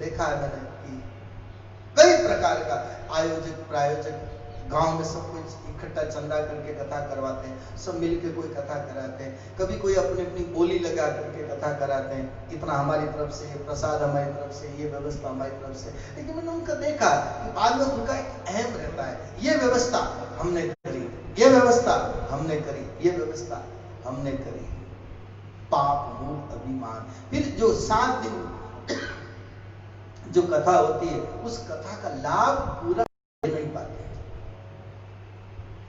देखा है मैंने कि कई प्रकार का आयोजक प्रायोजक गांव में सब कुछ इकट्ठा चंदा करके कथा करवाते हैं, सब मिलके कोई कथा कराते हैं, कभी कोई अपनी अपनी बोली लगा करके कथा कराते हैं, इतना हमारी तरफ से, प्रसाद हमारी तरफ से, ये व्यवस्था हमारी तरफ से। लेकिन मैंने उनका देखा कि बाद में उनका एक अहम रहता है, ये व्यवस्था हमने करी, ये व्यवस्था हमने करी, ये व्यवस्था हमने करी। पाप मूल अभिमान। फिर जो 7 दिन जो कथा होती है, उस कथा का लाभ पूरा नहीं पाते,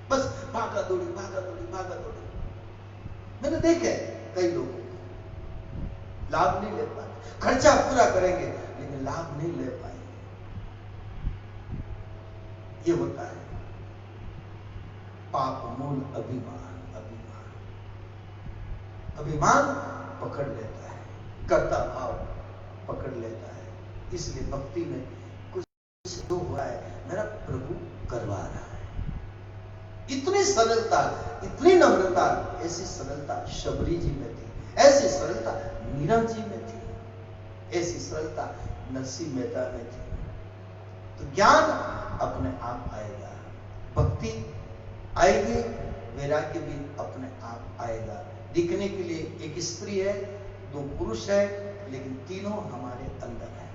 बस भागा दौड़ी भागा दौड़ी भागा दौड़ी। मैंने देखे कई लोगों को लाभ नहीं ले पाते, खर्चा पूरा करेंगे लेकिन लाभ नहीं ले पाएंगे। ये होता है पाप मूल अभिमान। अभिमान अभिमान पकड़ लेता है, कर्ता भाव पकड़ लेता है। इसलिए भक्ति में कुछ जो हुआ है, मेरा प्रभु करवा रहा है। इतनी सरलता, इतनी नम्रता, ऐसी सरलता शबरी जी में थी, ऐसी सरलता मीरा जी में थी, ऐसी सरलता नरसिंह मेहता में थी। तो ज्ञान अपने आप आएगा, भक्ति आएगी, वैराग्य भी अपने आप आएगा। दिखने के लिए एक स्त्री है, 2 पुरुष है, लेकिन तीनों हमारे अंदर है।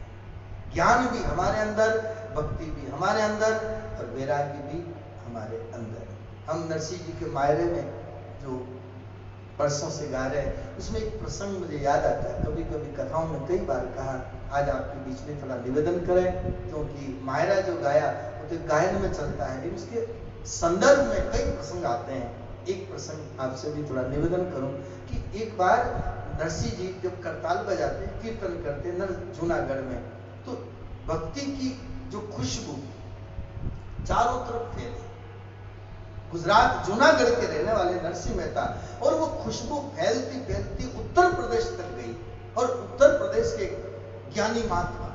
ज्ञान भी हमारे अंदर, भक्ति भी हमारे अंदर, और वैराग्य भी हमारे अंदर। हम नरसिंह जी के मायरे में जो परसों से गा रहे हैं, उसमें एक प्रसंग मुझे याद आता है। कभी कभी कथाओं में कई बार कहा, आज आपके बीच में थोड़ा निवेदन करें, क्योंकि मायरा जो गाया वो तो गायन में चलता है, लेकिन उसके संदर्भ में कई प्रसंग आते हैं। एक प्रसंग आपसे भी थोड़ा निवेदन करूं कि एक बार नरसिंह जी जब करताल बजाते, कीर्तन करते जूनागढ़ में, तो भक्ति की जो खुशबू चारों तरफ फैली। गुजरात जूनागढ़ के रहने वाले नरसिंह मेहता, और वो खुशबू फैलती फैलती उत्तर प्रदेश तक गई। और उत्तर प्रदेश के ज्ञानी महात्मा,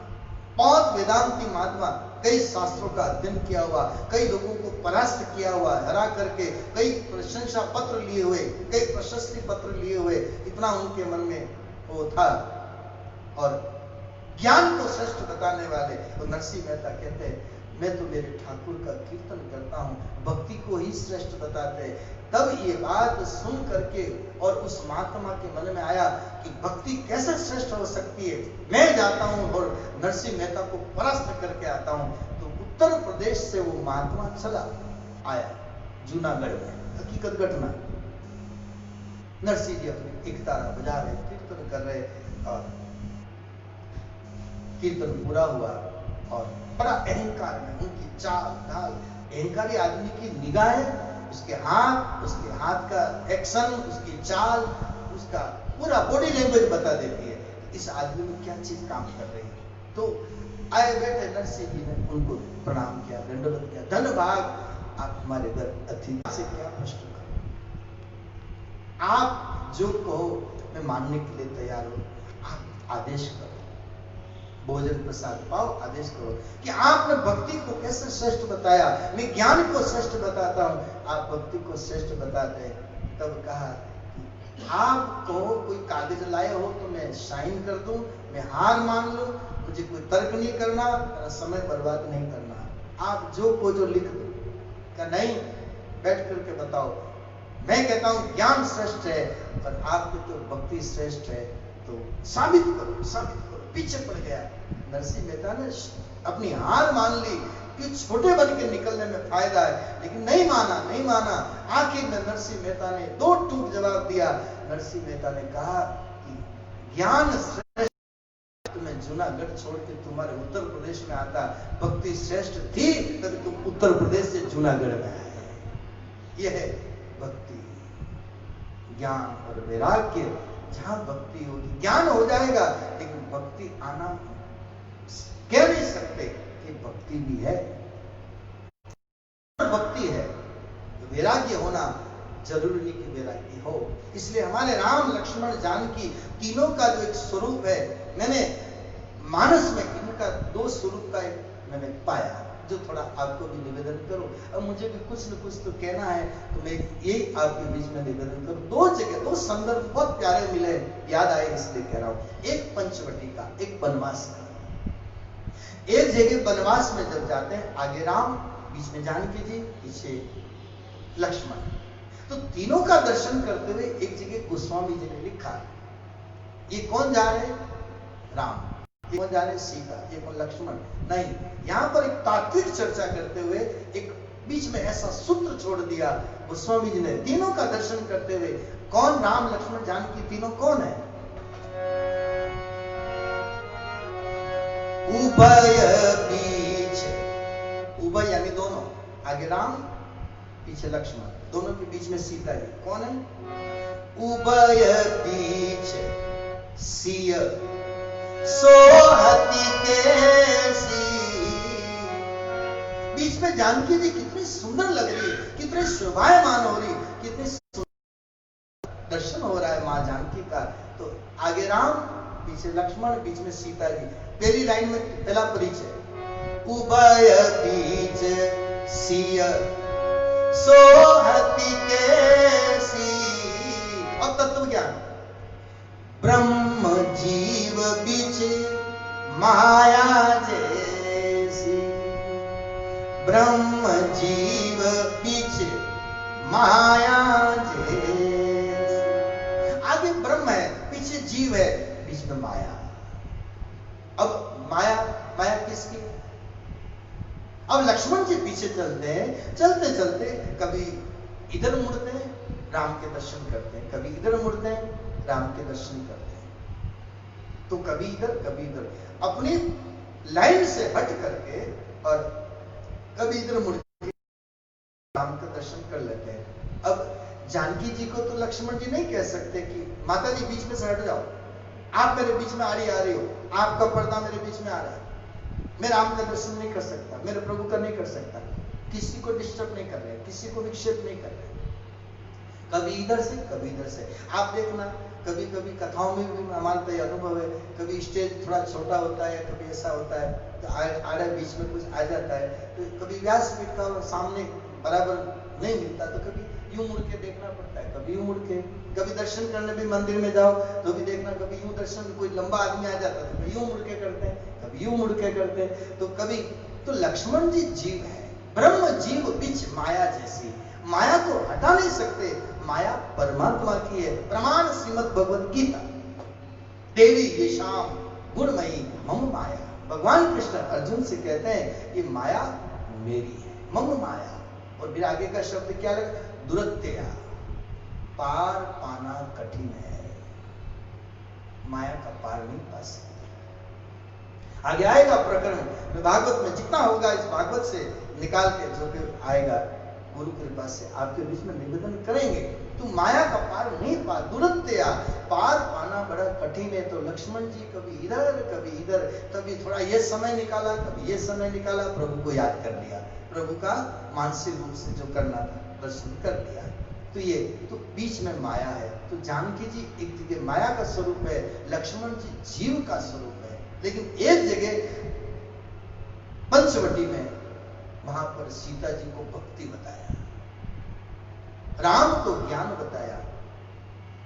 5 वेदांती महात्मा, कई शास्त्रों का अध्ययन किया हुआ, कई लोगों को परास्त किया हुआ, हरा करके, कई प्रशंसा पत्र लिए हुए, कई प्रशस्ति पत्र लिए हुए, इतना उनके मन में वो था। और ज्ञान को श्रेष्ठ बताने वाले तो नरसिंह मेहता कहते हैं, मैं तो मेरे ठाकुर का कीर्तन करता हूं, भक्ति को ही श्रेष्ठ बताते हैं। तब ये बात सुन करके और उस महात्मा के मन में आया कि भक्ति कैसे श्रेष्ठ हो सकती है। मैं जाता हूं और नरसिंह मेहता को परास्त करके आता हूं। तो उत्तर प्रदेश से वो महात्मा चला आया जूनागढ़ में, हकीकत घटना। नरसिंह जी अपनी एक तारा बजा रहे, कीर्तन कर रहे, और कीर्तन पूरा हुआ और बड़ा अहंकार में उनकी चाल ढाल, अहंकारी आदमी की निगाहें, उसके हाथ का एक्शन, उसकी चाल, उसका पूरा बॉडी लैंग्वेज बता देती है कि इस आदमी में क्या चीज काम कर रही है। तो आए बैठे नरसिंह जी ने उनको प्रणाम किया, दंडवत किया, धन्यवाद, आप हमारे घर अतिथि से क्या प्रश्न करो, आप जो कहो मैं मानने के लिए तैयार हूं, आप आदेश करो, भोजन प्रसाद पाओ, आदेश करो कि आपने भक्ति को कैसे श्रेष्ठ बताया, मैं ज्ञान को श्रेष्ठ बताता हूं, आप भक्ति को श्रेष्ठ बताते हैं। तब कहा आप कहो, कोई कागज लाए हो तो मैं साइन कर दूं, मैं हार मान लूं, मुझे कोई तर्क नहीं करना, समय बर्बाद नहीं करना, आप जो को जो लिख दो। क्या नहीं, बैठ करके बताओ, मैं कहता हूं ज्ञान श्रेष्ठ है और आपकी तो भक्ति श्रेष्ठ है, तो साबित करो, साबित करो। पीछे पड़ गया नरसिंह मेहता ने, अपनी हार मान ली कि छोटे बन के निकलने में फायदा है, लेकिन नहीं माना, नहीं माना। आखिर में नरसिंह मेहता ने 2 टूक जवाब दिया। नरसिंह मेहता ने कहा कि ज्ञान श्रेष्ठ, तुम्हें जूनागढ़ छोड़ के तुम्हारे उत्तर प्रदेश में आता, भक्ति श्रेष्ठ थी तभी तुम उत्तर प्रदेश से जूनागढ़ में आए। यह है भक्ति, ज्ञान और वैराग्य। जहां भक्ति होगी ज्ञान हो जाएगा, लेकिन भक्ति आना कह नहीं सकते कि भक्ति भी है, भक्ति है, तो वैराग्य होना जरूरी नहीं कि वैराग्य हो। इसलिए हमारे राम लक्ष्मण जानकी तीनों का जो एक स्वरूप है, मैंने मानस में इनका 2 स्वरूप का एक मैंने पाया, जो थोड़ा आपको भी निवेदन करूं। अब मुझे भी कुछ न कुछ तो कहना है, तो मैं यही आपके बीच में निवेदन करूं। 2 जगह 2 संदर्भ बहुत प्यारे मिले, याद आए इसलिए कह रहा हूं। एक पंचवटी का, एक बनवास का। एक जगह वनवास में जब जाते हैं, आगे राम, बीच में जानकी जी, पीछे लक्ष्मण, तो तीनों का दर्शन करते हुए एक जगह गोस्वामी जी ने लिखा, ये कौन जा रहे? राम, ये कौन जा रहे? सीता, ये कौन? लक्ष्मण। नहीं, यहां पर एक तात्विक चर्चा करते हुए एक बीच में ऐसा सूत्र छोड़ दिया गोस्वामी जी ने, तीनों का दर्शन करते हुए। कौन? राम, लक्ष्मण, जानकी, तीनों कौन है? उभय पीछे, उभय यानी दोनों, आगे राम, पीछे लक्ष्मण, दोनों के बीच में सीता जी। कौन है? उभय पीछे सिय सोहती कैसी। बीच में जानकी जी कितनी सुंदर लग रही है, कितनी शोभायमान हो रही, कितनी दर्शन हो रहा है मां जानकी का। तो आगे राम, पीछे लक्ष्मण, बीच में सीता जी। पहली लाइन में पहला परिचय, उभय बीच सिय सोहती कैसी। और तत्व ज्ञान, ब्रह्म जीव बीच माया जैसी, ब्रह्म जीव बीच माया जैसी। आगे ब्रह्म है, पीछे जीव है, बीच में माया। अब माया, माया किसकी? अब लक्ष्मण जी पीछे चलते हैं, चलते चलते कभी इधर मुड़ते हैं, राम के दर्शन करते हैं, कभी इधर मुड़ते हैं, राम के दर्शन करते हैं। तो कभी इधर, कभी इधर, अपनी लाइन से हट करके, और कभी इधर मुड़ के राम का दर्शन कर लेते हैं। अब जानकी जी को तो लक्ष्मण जी नहीं कह सकते कि माता जी बीच में से हट जाओ, आप मेरे बीच में आ रही हो, आपका पर्दा मेरे बीच में आ रहा है, मैं राम का दर्शन नहीं कर सकता, मेरे प्रभु का नहीं कर सकता। किसी को डिस्टर्ब नहीं कर रहे, किसी को विक्षेप नहीं कर रहे, कभी इधर से, कभी इधर से। आप देखना, कभी कभी कथाओं में भी हमारा तो अनुभव है, कभी स्टेज थोड़ा छोटा होता है, कभी ऐसा होता है, तो आड़े बीच में कुछ आ जाता है, तो कभी व्यासपीठ का सामने बराबर नहीं मिलता, तो कभी यूं मुड़ के देखना पड़ता है, कभी यूं मुड़ के। कभी दर्शन करने भी मंदिर में जाओ तो भी देखना, कभी यूं दर्शन, कोई लंबा आदमी आ जाता है तो यूं मुड़ के करते हैं, कभी यूं मुड़ के करते हैं। तो कभी, तो लक्ष्मण जी जीव है, ब्रह्म जीव बीच माया जैसी, माया को हटा नहीं सकते, माया परमात्मा की है। प्रमाण श्रीमद् भगवद गीता, देवी ये शाम गुणमयी मम माया। भगवान कृष्ण अर्जुन से कहते हैं ये माया मेरी है, मम माया। और फिर आगे का शब्द क्या लगा? दुरत्या, पार पाना कठिन है, माया का पार नहीं पा सकते। आगे आएगा प्रकरण भागवत में, जितना होगा इस भागवत से निकाल के जो भी आएगा गुरु कृपा से आपके बीच में निवेदन करेंगे। तो माया का पार नहीं पा, दुरत्या, पार पाना बड़ा कठिन है। तो लक्ष्मण जी कभी इधर, कभी इधर, कभी थोड़ा ये समय निकाला, कभी ये समय निकाला, प्रभु को याद कर लिया, प्रभु का मानसिक रूप से जो करना था दर्शन कर लिया। तो ये तो बीच में माया है। तो जानकी जी एक जगह माया का स्वरूप है, लक्ष्मण जी जीव का स्वरूप है। लेकिन एक जगह पंचवटी में, वहां पर सीता जी को भक्ति बताया, राम को ज्ञान बताया,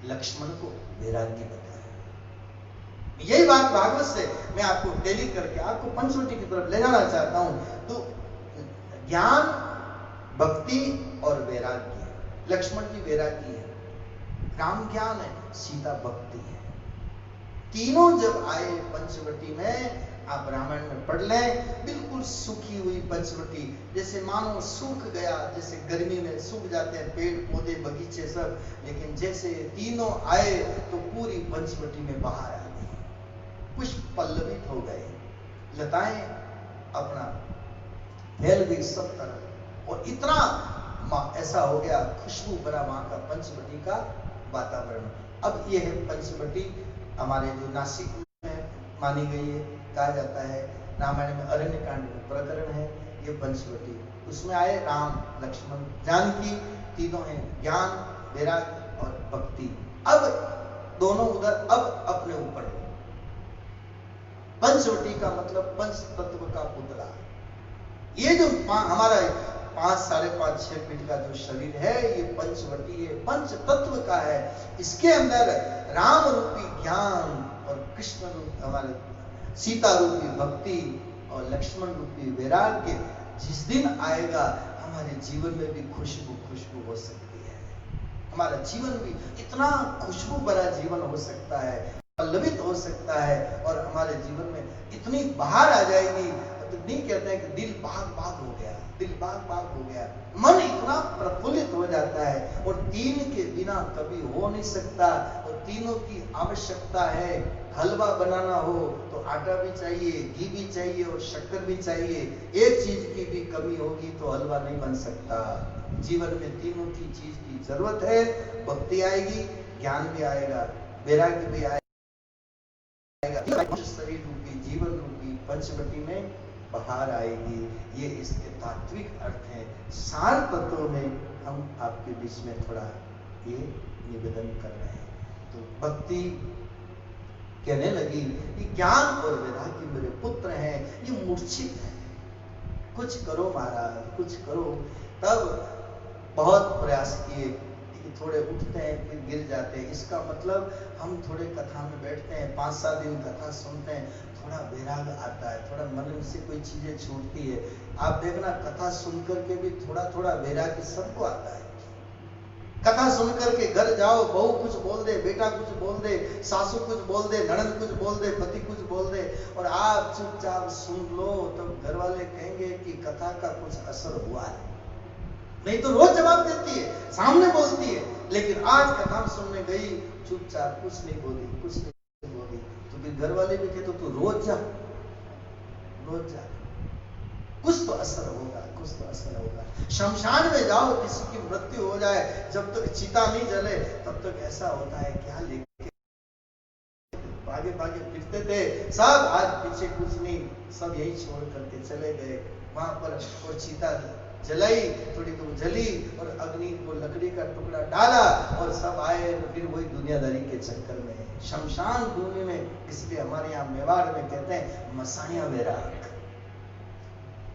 लक्ष्मण को वैराग्य बताया। यही बात भागवत से मैं आपको डेली करके आपको पंचवटी की तरफ ले जाना चाहता हूं। तो ज्ञान, भक्ति और वैराग्य, लक्ष्मण की वैराग्य है, राम ज्ञान है, सीता भक्ति है। तीनों जब आए पंचवटी में, आप रामायण में पढ़ लें, बिल्कुल सूखी हुई पंचवटी, जैसे मानो सूख गया, जैसे गर्मी में सूख जाते हैं पेड़ पौधे बगीचे सब, लेकिन जैसे तीनों आए तो पूरी पंचवटी में बाहर आ गई, पुष्प पल्लवित हो गए, लताएं अपना फैल गई सब तरफ, और इतना ऐसा हो गया, खुशबू भरा वहां का पंचवटी का वातावरण। अब ये है पंचवटी, हमारे जो नासिक में मानी गई है, कहा जाता है रामायण में अरण्य कांड में प्रकरण है ये पंचवटी। उसमें आए राम, लक्ष्मण, जानकी, तीनों हैं ज्ञान, वैराग्य और भक्ति। अब दोनों उधर, अब अपने ऊपर। पंचवटी का मतलब पंच तत्व का पुतला। ये जो हमारा 5, 5.5, 6 फीट का जो शरीर है, ये पंचवटी है, पंच तत्व का है। इसके अंदर राम रूपी ज्ञान और कृष्ण रूप, हमारे सीता रूपी भक्ति और लक्ष्मण रूपी वैराग्य जिस दिन आएगा हमारे जीवन में भी खुशबू खुशबू हो सकती है। हमारा जीवन भी इतना खुशबू भरा जीवन हो सकता है, पल्लवित हो सकता है और हमारे जीवन में इतनी बहार आ जाएगी। तो नहीं कहते हैं कि दिल बाग बाग हो गया, दिल बाग बाग हो गया, मन इतना प्रफुल्लित हो जाता है। और तीन के बिना कभी हो नहीं सकता और तीनों की आवश्यकता है। हलवा बनाना हो तो आटा भी चाहिए, घी भी चाहिए और शक्कर भी चाहिए। एक चीज की भी कमी होगी तो हलवा नहीं बन सकता। जीवन में तीनों की चीज की जरूरत है। भक्ति आएगी, ज्ञान भी आएगा, वैराग्य भी आएगा, शरीर रूपी जीवन रूपी पंचवटी में बहार आएगी। ये इसके तात्विक अर्थ है। सार तत्वों में हम आपके बीच में थोड़ा ये निवेदन कर रहे हैं। तो भक्ति कहने लगी कि ज्ञान और वैराग्य मेरे पुत्र हैं, ये मूर्छित है, कुछ करो महाराज, कुछ करो। तब बहुत प्रयास किए, थोड़े उठते हैं फिर गिर जाते हैं। इसका मतलब हम थोड़े कथा में बैठते हैं, 5-7 दिन कथा सुनते हैं, थोड़ा वैराग आता है, थोड़ा मन से कोई चीजें छूटती है। आप देखना कथा सुनकर के भी थोड़ा थोड़ा वैराग्य सबको आता है। कथा सुनकर के घर जाओ, बहू कुछ बोल दे, बेटा कुछ बोल दे, सासू कुछ बोल दे, ननद कुछ बोल दे, पति कुछ बोल दे और आप चुपचाप सुन लो, तब घर वाले कहेंगे कि कथा का कुछ असर हुआ है। नहीं तो रोज जवाब देती है, सामने बोलती है, लेकिन आज कथा सुनने गई, चुपचाप कुछ नहीं बोली, कुछ नहीं बोली। तो फिर घर वाले भी कहते तो रोज जा, रोज जा, कुछ तो असर होगा, कुछ तो असर होगा। शमशान में जाओ, किसी की मृत्यु हो जाए, जब तक चिता नहीं जले तब तक ऐसा होता है क्या लेके भागे भागे फिरते थे सब, आज पीछे कुछ नहीं, सब यही छोड़ करके चले गए वहां पर। और चिता जलाई, थोड़ी दूर जली और अग्नि को लकड़ी का टुकड़ा डाला और सब आए, फिर वही दुनियादारी के चक्कर में। शमशान भूमि में, इसलिए हमारे यहाँ मेवाड़ में कहते हैं मसाया वैराग।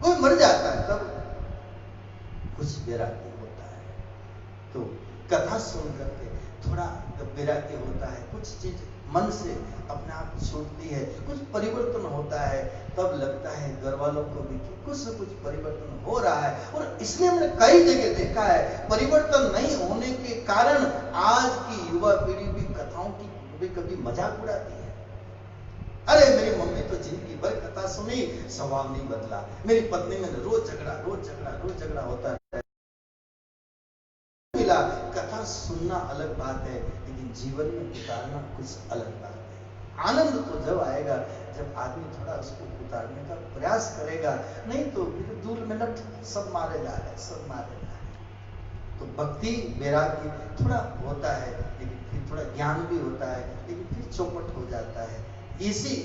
कोई मर जाता है तब कुछ वैराग्य होता है। तो कथा सुन करके थोड़ा वैराग्य होता है, कुछ चीज मन से अपने आप छूटती है, कुछ परिवर्तन होता है, तब लगता है घर वालों को भी कि कुछ न कुछ परिवर्तन हो रहा है। और इसलिए हमने कई जगह देखा है, परिवर्तन नहीं होने के कारण आज की युवा पीढ़ी भी कथाओं की कभी कभी मजाक उड़ाती है। अरे मेरी मम्मी तो जिंदगी भर कथा सुनी, स्वभाव नहीं बदला, मेरी पत्नी में रोज झगड़ा रोज झगड़ा रोज झगड़ा होता है। मिला, कथा सुनना अलग बात है, लेकिन जीवन में उतारना कुछ अलग बात है। आनंद तो जब आएगा जब आदमी थोड़ा उसको उतारने का प्रयास करेगा, नहीं तो फिर दूर में लट सब मारे जा रहे, सब मारे जा रहे। तो भक्ति वैराग्य थोड़ा होता है, लेकिन फिर थोड़ा ज्ञान भी होता है, लेकिन फिर चौपट हो जाता है। इसी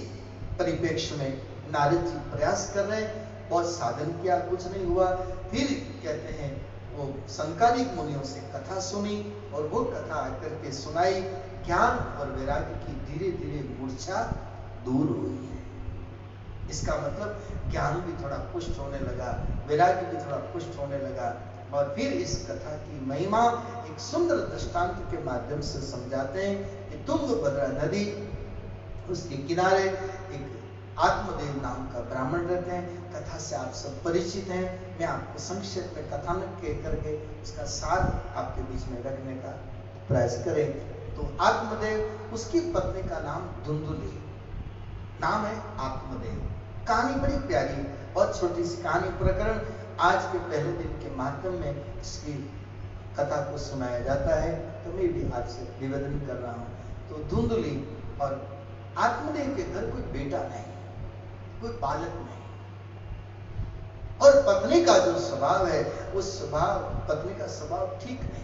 परिप्रेक्ष्य में नारद जी प्रयास कर रहे हैं, बहुत साधन किया, कुछ नहीं हुआ। फिर कहते हैं वो संकालिक मुनियों से कथा सुनी और वो कथा आकर के सुनाई। ज्ञान और वैराग्य की धीरे धीरे मूर्छा दूर हुई है। इसका मतलब ज्ञान भी थोड़ा पुष्ट होने लगा, वैराग्य भी थोड़ा पुष्ट होने लगा। और फिर इस कथा की महिमा एक सुंदर दृष्टांत के माध्यम से समझाते हैं कि तुंगभद्रा नदी, उसके किनारे एक आत्मदेव नाम का ब्राह्मण रहते हैं। कथा से आप सब परिचित हैं, मैं आपको संक्षेप में कथानक कह करके उसका सार आपके बीच में रखने का प्रयास करें। तो आत्मदेव, उसकी पत्नी का नाम धुंधुली, नाम है आत्मदेव। कहानी बड़ी प्यारी, बहुत छोटी सी कहानी, प्रकरण आज के पहले दिन के माध्यम में इसकी कथा को सुनाया जाता है, तो मैं भी आपसे निवेदन कर रहा हूँ। तो धुंधुली और आत्मदेव के घर कोई बेटा नहीं, कोई बालक नहीं, और पत्नी का जो स्वभाव है वो स्वभाव, पत्नी का स्वभाव ठीक नहीं है।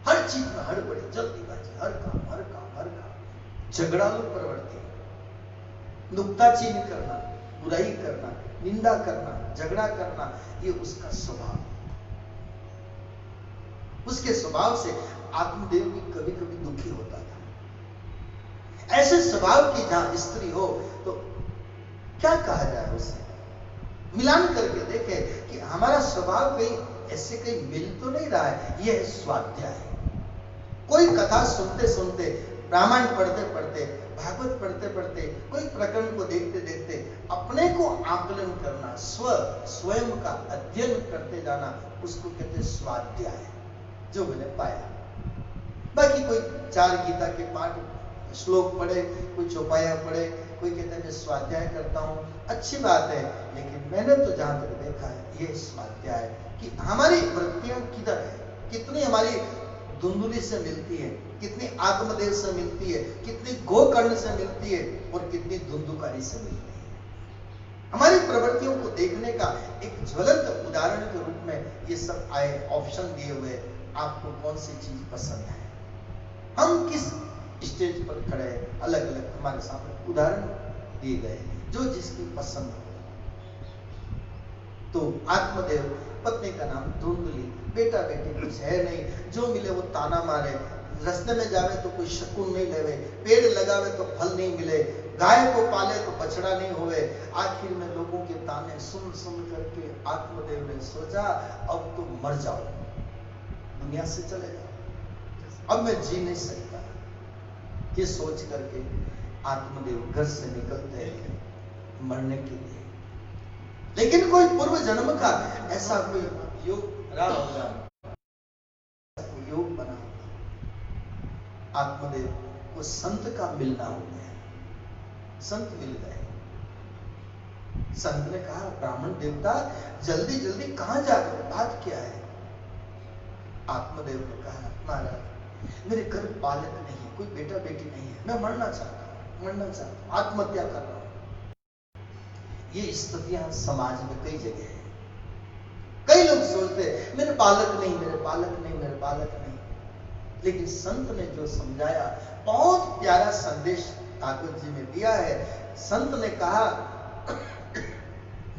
हर चीज में हड़बड़ी, जल्दीबाजी, हर काम हर काम हर काम, झगड़ालू प्रवृत्ति, नुक्ताचीनी करना, बुराई करना, निंदा करना, झगड़ा करना, ये उसका स्वभाव। उसके स्वभाव से आत्मदेव भी कभी कभी दुखी होता था। ऐसे स्वभाव की जहां स्त्री हो तो क्या कहा जाए उसे, मिलान करके देखे कि हमारा स्वभाव कहीं ऐसे कहीं मिल तो नहीं रहा है। यह स्वाध्याय है। कोई कथा सुनते सुनते रामायण पढ़ते पढ़ते, भागवत पढ़ते पढ़ते, कोई प्रकरण को देखते देखते अपने को आकलन करना, स्वयं का अध्ययन करते जाना, उसको कहते स्वाध्याय, जो मैंने पाया। बाकी कोई 4 गीता के पाठ श्लोक पढ़े, कोई चौपाया पढ़े, कोई कहते हैं मैं स्वाध्याय करता हूँ, अच्छी बात है, लेकिन मैंने तो जहां तक देखा है ये स्वाध्याय कि हमारी वृत्तियां किधर है, कितनी हमारी धुंधुली से मिलती है, कितनी आत्मदेव से मिलती है, कितनी गोकर्ण से मिलती है और कितनी धुंधुकारी से मिलती है। हमारी प्रवृत्तियों को देखने का एक ज्वलंत उदाहरण के रूप में ये सब आए ऑप्शन दिए हुए, आपको कौन सी चीज पसंद है, हम किस स्टेज पर खड़े हैं, अलग अलग हमारे सामने उदाहरण दिए गए, जो जिसकी पसंद हो। तो आत्मदेव, पत्नी का नाम धुंधुली, बेटा बेटी कुछ है नहीं, जो मिले वो ताना मारे, रास्ते में जावे तो कोई शकुन नहीं लेवे, पेड़ लगावे तो फल नहीं मिले, गाय को पाले तो बछड़ा नहीं होवे। आखिर में लोगों के ताने सुन सुन करके आत्मदेव ने सोचा अब तो मर जाओ, दुनिया से चले जाओ, अब मैं जी नहीं सकता। ये सोच करके आत्मदेव घर से निकलते हैं मरने के लिए। लेकिन कोई पूर्व जन्म का ऐसा कोई योग रहा होगा, कोई योग बना होगा, आत्मदेव को संत का मिलना हो गया, संत मिल गए। संत ने कहा ब्राह्मण देवता जल्दी जल्दी कहां जा रहे हो, बात क्या है? आत्मदेव ने कहा महाराज मेरे घर बालक नहीं, कोई बेटा बेटी नहीं है, मैं मरना चाहता हूं, आत्महत्या कर रहा हूं। ये स्थितियां समाज में कई जगह है। कई लोग सोचते हैं मेरे बालक नहीं, मेरे बालक नहीं, मेरे बालक नहीं, लेकिन संत ने जो समझाया, बहुत प्यारा संदेश ठाकुर जी ने दिया है। संत ने कहा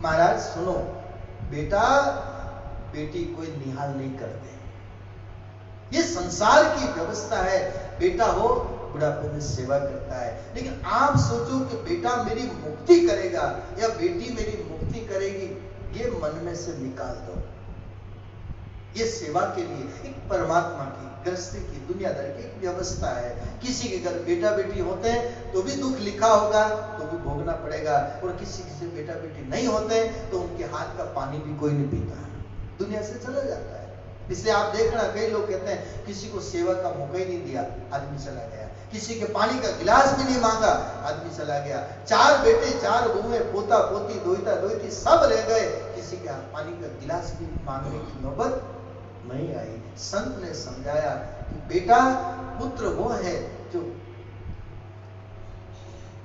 महाराज सुनो, बेटा बेटी कोई निहाल नहीं करते, ये संसार की व्यवस्था है, बेटा हो बुढ़ापे में सेवा करता है, लेकिन आप सोचो कि बेटा मेरी मुक्ति करेगा या बेटी मेरी मुक्ति करेगी, ये मन में से निकाल दो। ये सेवा के लिए एक परमात्मा की, गृहस्थी की, दुनियादारी की एक व्यवस्था है। किसी के घर बेटा बेटी होते हैं तो भी दुख लिखा होगा, तो भी भोगना पड़ेगा, और किसी से बेटा बेटी नहीं होते तो उनके हाथ का पानी भी कोई नहीं पीता, दुनिया से चला जाता है। इसलिए आप देखना कई लोग कहते हैं किसी को सेवा का मौका ही नहीं दिया, आदमी चला गया, किसी के पानी का गिलास भी नहीं मांगा, आदमी चला गया, 4 बेटे 4 बहुएं, पोता पोती, दोहिता दोहिती सब रह गए, किसी के पानी का गिलास भी मांगने की नौबत नहीं आई। संत ने समझाया कि बेटा पुत्र वो है जो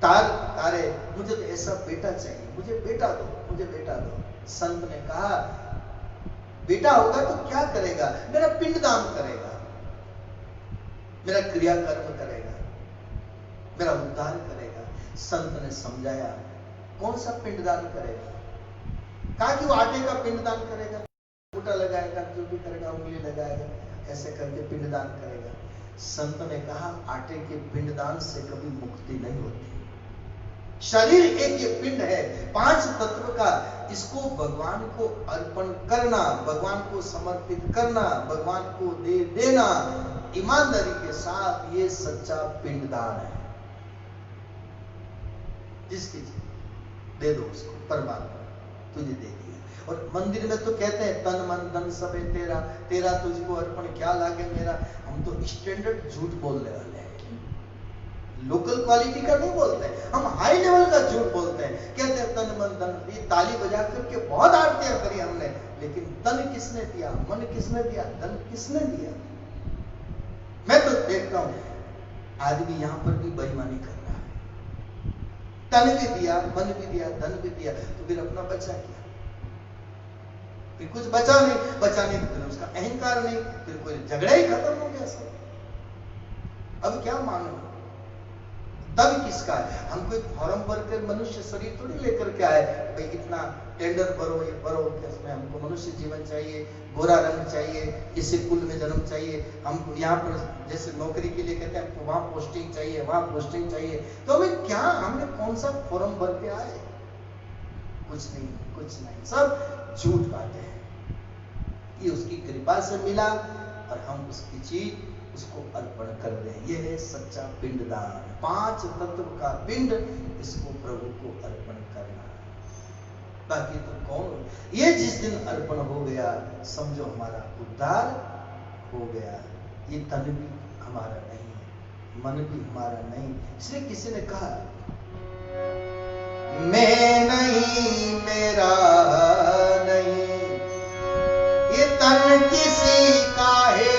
तारे, मुझे तो ऐसा बेटा चाहिए, मुझे बेटा दो, मुझे बेटा दो। संत ने कहा बेटा होगा तो क्या करेगा? मेरा पिंडदान करेगा, मेरा क्रियाकर्म करेगा, मेरा उद्धार करेगा। संत ने समझाया कौन सा पिंडदान करेगा? कहा कि वो आटे का पिंडदान करेगा, बूटा लगाएगा, जो भी करेगा, उंगली लगाएगा, ऐसे करके पिंडदान करेगा। संत ने कहा आटे के पिंडदान से कभी मुक्ति नहीं होती। शरीर एक ये पिंड है 5 तत्व का, इसको भगवान को अर्पण करना, भगवान को समर्पित करना, भगवान को दे देना ईमानदारी के साथ, ये सच्चा पिंडदान है। जिसकी दे दो उसको, परमात्मा तुझे दे दिया। और मंदिर में तो कहते हैं तन मन धन सब है तेरा, तेरा तुझको अर्पण क्या लागे मेरा। हम तो स्टैंडर्ड झूठ बोलने वाले हैं, लोकल क्वालिटी का नहीं बोलते हैं, हम हाई लेवल का झूठ बोलते हैं। कहते हैं तन मन धन, ये ताली बजा करके बहुत आरतियां करी हमने, लेकिन तन किसने दिया, मन किसने दिया, धन किसने दिया? मैं तो देखता हूं आदमी यहां पर भी बेईमानी कर रहा है, तन भी दिया, मन भी दिया, धन भी दिया, तो फिर अपना बचा क्या? फिर कुछ बचा नहीं, बचा नहीं तो फिर उसका अहंकार नहीं, फिर कोई झगड़ा ही खत्म हो गया सब। अब क्या मानो, तब किसका है? हम कोई फॉर्म भर कर मनुष्य शरीर थोड़ी लेकर के आए, भाई इतना टेंडर भरो, ये भरो, इसमें हमको मनुष्य जीवन चाहिए, गोरा रंग चाहिए, इसी कुल में जन्म चाहिए, हमको यहाँ पर जैसे नौकरी के लिए कहते हैं हमको वहां पोस्टिंग चाहिए, वहां पोस्टिंग चाहिए, तो हमें क्या, हमने कौन सा फॉर्म भर के आए? कुछ नहीं, कुछ नहीं, सब झूठ बातें हैं। ये उसकी कृपा से मिला और हम उसकी चीज उसको अर्पण कर दें। यह है सच्चा पिंडदान। 5 तत्व का पिंड, इसको प्रभु को अर्पण करना। बाकी तो कौन, ये जिस दिन अर्पण हो गया समझो हमारा उद्धार हो गया। ये तन भी हमारा नहीं है, मन भी हमारा नहीं। इसलिए किसी ने कहा मैं नहीं, मेरा नहीं, ये तन किसी का है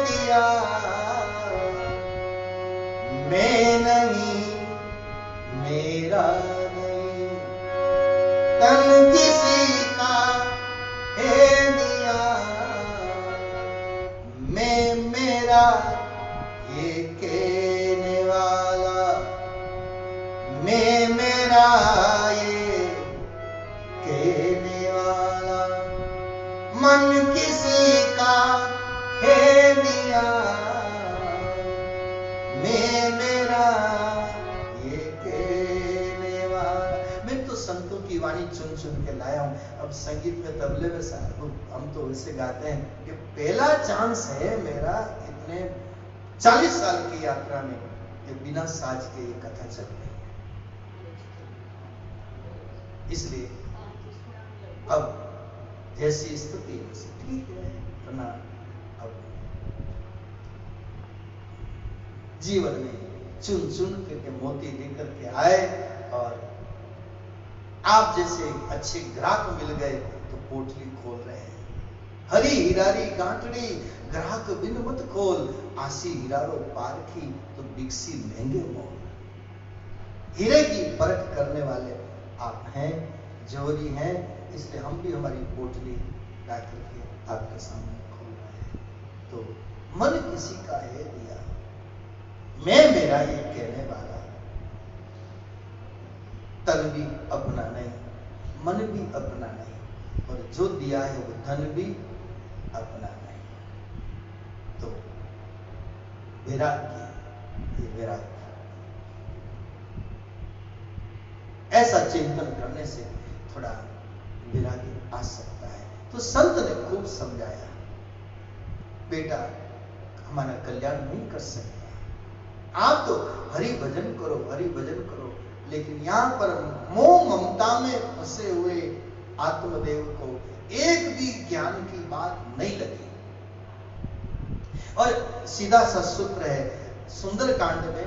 दिया। मैं नहीं, मेरा नहीं, तन किसी का है दिया। मैं मेरा ये कहने वाला, मैं मेरा ये कहने वाला, मन किसी का है दिया। मैं मेरा ये कहने वाला। मैं तो संतों की वाणी चुन चुन के लाया हूं। अब संगीत में तबले में हम तो वैसे गाते हैं कि पहला चांस है मेरा इतने 40 साल की यात्रा में कि बिना साज के ये कथा चल रही है। इसलिए अब जैसी स्थिति ठीक है, अपना अब जीवन में चुन चुन के मोती लेकर के आए, और आप जैसे अच्छे ग्राहक मिल गए तो पोटली खोल रहे हैं। हरी हिरारी गांठड़ी ग्राहक बिन मत खोल, आसी हिरारो पारखी तो बिकसी महंगे मोल। हीरे की परख करने वाले आप हैं, जोरी हैं, इसलिए हम भी हमारी पोटली ला करके आपके सामने खोल रहे हैं। तो मन किसी का है दिया, मैं मेरा ये कहने वाला, तन भी अपना नहीं, मन भी अपना नहीं, और जो दिया है वो धन भी अपना नहीं। तो वैराग्य, ये वैराग्य, ऐसा चिंतन करने से थोड़ा वैराग्य आ सकता है। तो संत ने खूब समझाया, बेटा हमारा कल्याण नहीं कर सकता, आप तो हरि भजन करो, हरि भजन करो। लेकिन यहां पर मोह ममता में फंसे हुए आत्मदेव को एक भी ज्ञान की बात नहीं लगी। और सीधा सा सूत्र है सुंदरकांड में,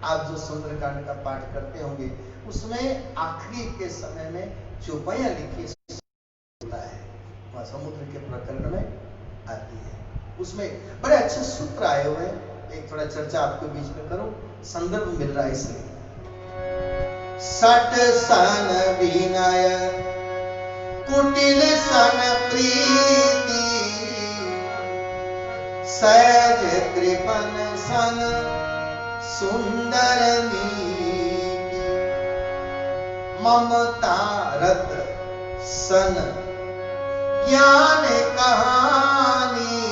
आप जो सुंदरकांड का पाठ करते होंगे उसमें आखिरी के समय में चौपाइयां लिखी होता है, वहां समुद्र के प्रकरण में आती है। उसमें बड़े अच्छे सूत्र आए हुए हैं, एक थोड़ा चर्चा आपके बीच में करूं, संदर्भ मिल रहा है इसलिए। सट सन विनय कुटिल सन प्रीति, सहज कृपन सन सुंदर नीति, ममता रत सन ज्ञान कहानी,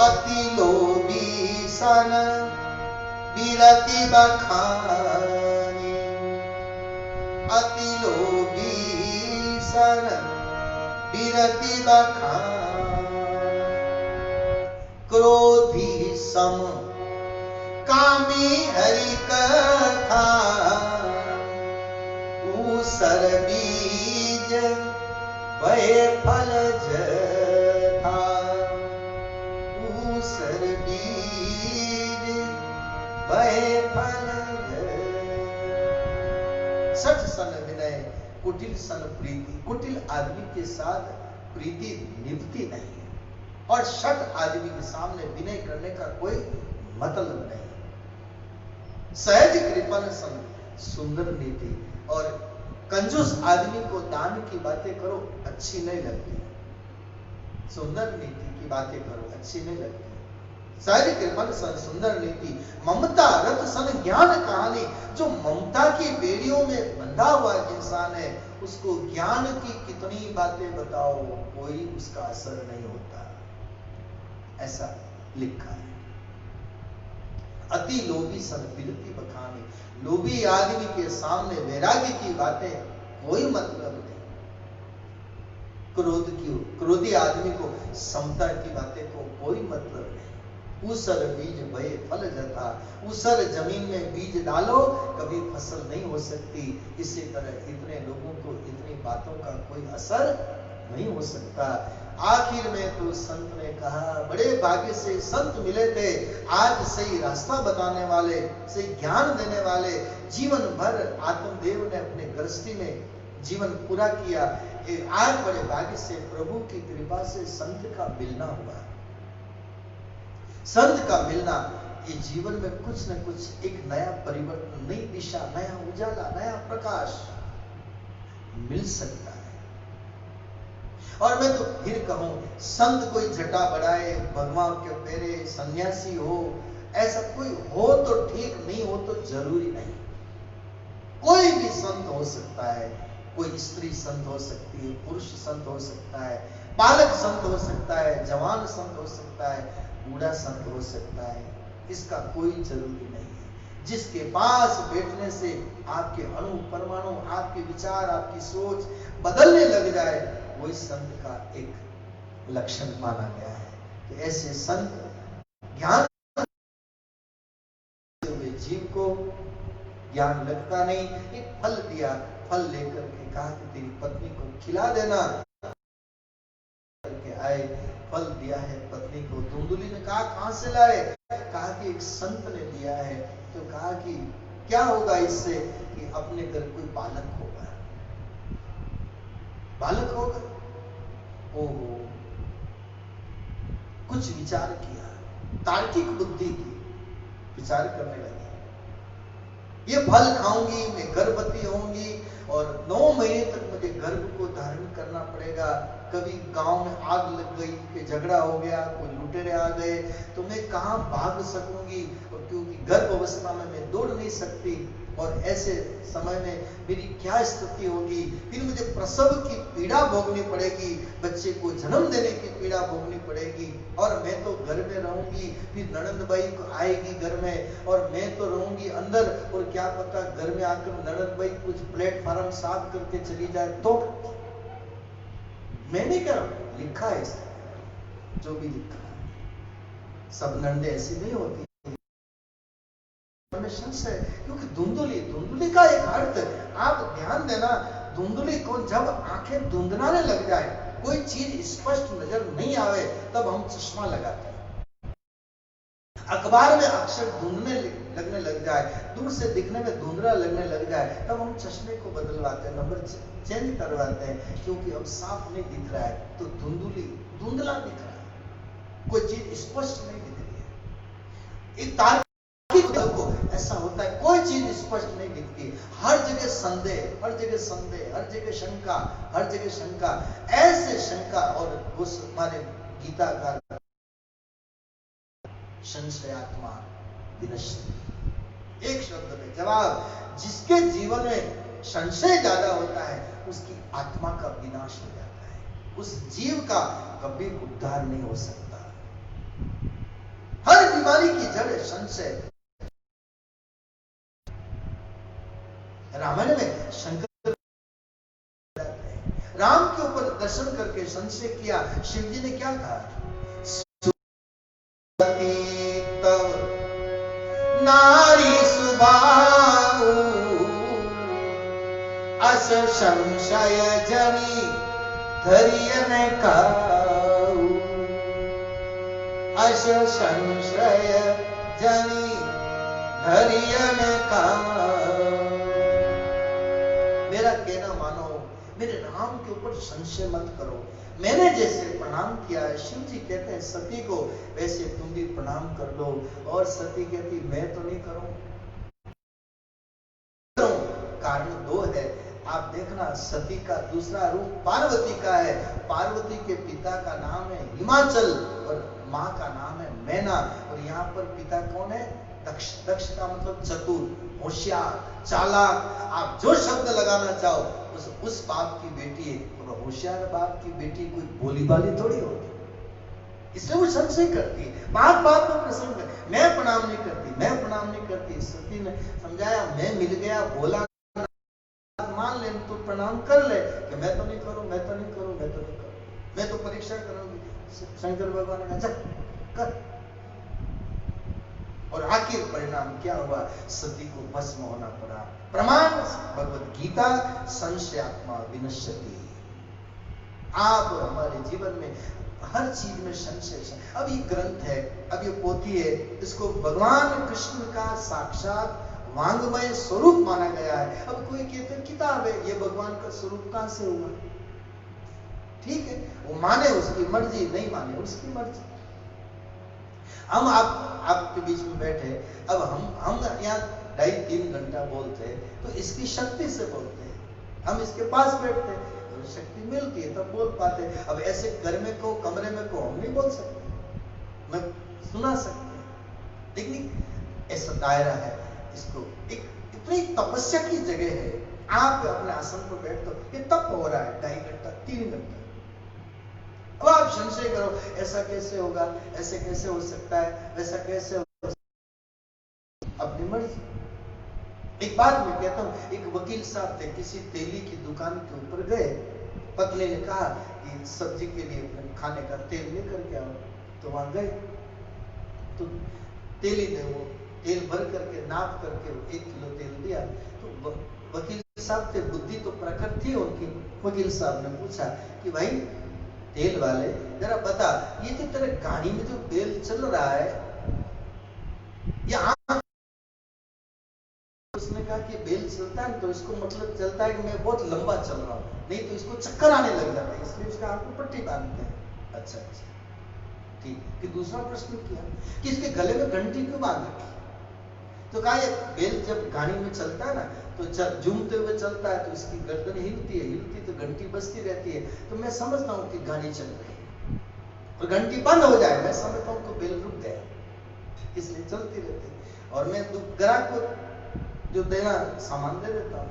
अति लोभी सन विरति बखानी, अति लोभी सन विरति बखानी, क्रोधी सम कामी हरि कथा, ऊसर बीज वह फल जथा, ऊसर बीज वह फल जथा। सठ सन विनय कुटिल सन प्रीति, कुटिल आदमी के साथ प्रीति निभती नहीं है, और शठ आदमी के सामने विनय करने का कोई मतलब नहीं। सहज कृपन सन सुंदर नीति, और कंजूस आदमी को दान की बातें करो अच्छी नहीं लगती, सुंदर नीति की बातें करो अच्छी नहीं लगती। सहज कृपन सन सुंदर नीति, ममता रत सन ज्ञान कहानी, जो ममता की बेड़ियों में बंधा हुआ इंसान है उसको ज्ञान की कितनी बातें बताओ कोई उसका असर नहीं होता, ऐसा लिखा है। अति लोभी सन विरति बखानी, लोभी आदमी के सामने वैराग्य की बातें कोई मतलब नहीं। क्रोधी आदमी को समता की बातें को कोई मतलब नहीं। ऊसर बीज भय फल जता, ऊसर जमीन में बीज डालो कभी फसल नहीं हो सकती। इसी तरह इतने लोगों को इतनी बातों का कोई असर नहीं हो सकता। आखिर में तो संत ने कहा, बड़े भाग्य से संत मिले थे, आज सही रास्ता बताने वाले, सही ज्ञान देने वाले। जीवन भर आत्मदेव ने अपने गृहस्थी में जीवन पूरा किया। आज बड़े भाग्य से प्रभु की कृपा से संत का मिलना हुआ। संत का मिलना ये जीवन में कुछ न कुछ एक नया परिवर्तन, नई दिशा, नया उजाला, नया प्रकाश मिल सकता है। और मैं तो फिर कहूं, संत कोई झटा बढ़ाए, भगवान के पेरे सन्यासी हो, ऐसा कोई हो तो ठीक, नहीं हो तो जरूरी नहीं। कोई भी संत हो सकता है। कोई स्त्री संत हो सकती है, पुरुष संत हो सकता है, बालक संत हो सकता है, जवान संत हो सकता है, बूढ़ा संत हो सकता है। इसका कोई जरूरी नहीं है। जिसके पास बैठने से आपके अणु परमाणु, आपके विचार, आपकी सोच बदलने लग जाए, वही संत का एक लक्षण माना गया है। तो ऐसे संत ज्ञान हुए जीव को ज्ञान लगता नहीं। एक फल दिया, फल लेकर के कहा कि तेरी पत्नी को खिला देना, करके आए, फल दिया है पत्नी को। धुंधुली ने कहा कहां से लाए? कहा कि एक संत ने दिया है। तो कहा कि क्या होगा इससे? कि अपने घर कोई बालक होगा, बालक होगा। ओहो, कुछ विचार किया, तार्किक बुद्धि की, विचार करने लगी, ये फल खाऊंगी, मैं गर्भवती होंगी और 9 महीने तक मुझे गर्भ को धारण करना पड़ेगा। कभी गांव में आग लग गई, कि झगड़ा हो गया, कोई लुटेरे आ गए, तो मैं कहां भाग सकूंगी? और क्योंकि गर्भ अवस्था में मैं दौड़ नहीं सकती, और ऐसे समय में मेरी क्या स्थिति होगी? फिर मुझे प्रसव की पीड़ा भोगनी पड़ेगी, बच्चे को जन्म देने की पीड़ा भोगनी पड़ेगी, और मैं तो घर में रहूंगी। फिर ननंद बाई को आएगी घर में, और मैं तो रहूंगी अंदर, और क्या पता घर में आकर ननंद बाई कुछ प्लेटफार्म साफ करके चली जाए तो? मैं नहीं कह रहा हूं, लिखा है इसमें, जो भी लिखा है। सब नंदे ऐसी नहीं होती। है क्योंकि धुंधुली का एक अर्थ, आप ध्यान देना, धुंधुली को जब आंखें धुंधलाने लग जाए, कोई चीज स्पष्ट नजर नहीं आवे, तब हम चश्मा लगाते हैं। अखबार में अक्षर धुंधने लगने लग जाए, दूर से दिखने में धुंधला लगने लग जाए, तब हम चश्मे को बदलवाते हैं, नंबर चेंज करवाते हैं, क्योंकि अब साफ नहीं दिख रहा है, तो धुंधला दिख रहा है, कोई चीज स्पष्ट नहीं दिख रही है। एक तार को ऐसा होता है, कोई चीज स्पष्ट नहीं दिखती, हर जगह संदेह, हर जगह संदेह, हर जगह शंका, हर जगह शंका, ऐसे शंका। और उस हमारे गीता का संशयात्मा विनश्यति, एक शब्द में जवाब, जिसके जीवन में संशय ज्यादा होता है, उसकी आत्मा का विनाश हो जाता है, उस जीव का कभी उद्धार नहीं हो सकता। हर बीमारी की जड़ है संशय। रामायण में शंकर राम के ऊपर दर्शन करके संशय किया, शिव जी ने क्या कहा? तव नारी सुबाहु अस संशय जनी धरियन काऊ, अस संशय जनी धरियन काऊ। मेरा कहना मानो, मेरे राम के ऊपर संशय मत करो। मैंने जैसे प्रणाम किया है, शिव जी कहते हैं सती को, वैसे तुम भी प्रणाम कर लो। और सती कहती मैं तो नहीं करूं। कारण 2 है। आप देखना, सती का दूसरा रूप पार्वती का है। पार्वती के पिता का नाम है हिमाचल और माँ का नाम है मैना। और यहाँ पर पिता कौन है? दक्ष। दक्ष का मतलब चतुर, होशियार, चालाक, आप जो शब्द लगाना चाहो। उस बाप की बेटी है, और होशियार बाप की बेटी कोई बोली बाली थोड़ी होती, इसलिए वो संशय करती है। बात बात में प्रसंग, मैं प्रणाम नहीं करती, मैं प्रणाम नहीं करती। सती ने समझाया, मैं मिल गया, बोला मान ले, तू प्रणाम कर ले कि मैं तो नहीं करूं, मैं तो नहीं करूं, मैं तो नहीं करूं, मैं तो परीक्षा करूंगी। शंकर भगवान ने कहा जा कर। और आखिर परिणाम क्या हुआ? सती को भस्म होना पड़ा। प्रमाण भगवत गीता, संशयात्मा विनश्यति। आप हमारे जीवन में हर चीज में संशय। अब ये ग्रंथ है, अब ये पोथी है, इसको भगवान कृष्ण का साक्षात वांग्मय स्वरूप माना गया है। अब कोई कहते हैं किताब है, ये भगवान का स्वरूप कहां से हुआ? ठीक है, वो माने उसकी मर्जी, नहीं माने उसकी मर्जी। हम आपके बीच में बैठे, अब हम यहाँ 2.5-3 घंटा बोलते हैं तो इसकी शक्ति से बोलते हैं। हम इसके पास बैठते हैं तो शक्ति मिलती है तब बोल पाते हैं। अब ऐसे घर में को, कमरे में को हम नहीं बोल सकते, मैं सुना सकते हैं, लेकिन ऐसा दायरा है। इसको एक इतनी तपस्या की जगह है। आप अपने आसन पर बैठ तो ये तप हो रहा है 2.5 घंटा 3 घंटा। अब आप संशय करो, ऐसा कैसे होगा, ऐसे कैसे हो सकता है, वैसा कैसे हो सकता है, अपनी मर्जी। एक बात मैं कहता हूं, एक वकील साहब थे, किसी तेली की दुकान के ऊपर गए। पत्नी ने कहा कि सब्जी के लिए खाने का तेल लेकर के आओ, तो वहां गए तो तेली ने वो तेल भर करके नाप करके 1 किलो तेल दिया। तो वकील साहब थे, बुद्धि तो प्रखर थी उनकी। वकील साहब ने पूछा कि भाई तेल वाले, जरा बता, ये जो तेरे गाड़ी में जो तेल चल रहा है, ये उसने कहा कि बेल चलता है तो इसको मतलब चलता है कि मैं बहुत लंबा चल रहा हूं, नहीं तो इसको चक्कर आने लग जाता है, इसलिए उसका आंख को पट्टी बांधते हैं। अच्छा अच्छा, ठीक है। फिर दूसरा प्रश्न किया कि इसके गले में घंटी क्यों बांध रखी? तो कहा ये बेल जब गाड़ी में चलता है ना तो झूमते हुए चलता है तो इसकी गर्दन हिलती है, हिलती तो घंटी बजती रहती है, तो मैं समझता हूँ कि गाड़ी चल रही है। और घंटी बंद हो जाए मैं समझता हूँ तो बेल रुक गया, इसलिए चलती रहती है। और मैं ग्राहक को जो देना सामान दे देता हूँ।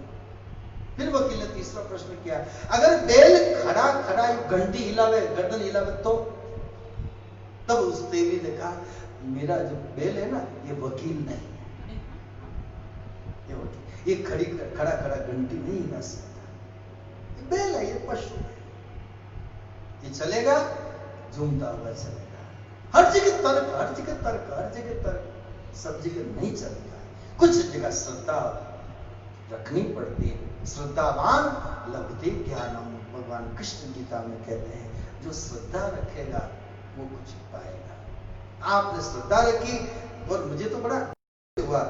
फिर वकील ने तीसरा प्रश्न किया, अगर बेल खड़ा खड़ा घंटी हिलावे, गर्दन हिलावे तो? तब उस तेली ने कहा, मेरा जो बेल है ना ये वकील नहीं, ये खड़ा खड़ा घंटी नहीं हिला सकता, बेल है, ये पशु है, ये चलेगा झूमता हुआ चलेगा। हर जगह तर्क, हर जगह तर्क, हर जगह तर्क, सब जगह नहीं चलता है। कुछ जगह श्रद्धा रखनी पड़ती है। श्रद्धावान लभते ज्ञानम, भगवान कृष्ण गीता में कहते हैं, जो श्रद्धा रखेगा वो कुछ पाएगा। आपने श्रद्धा रखी और मुझे तो बड़ा हुआ,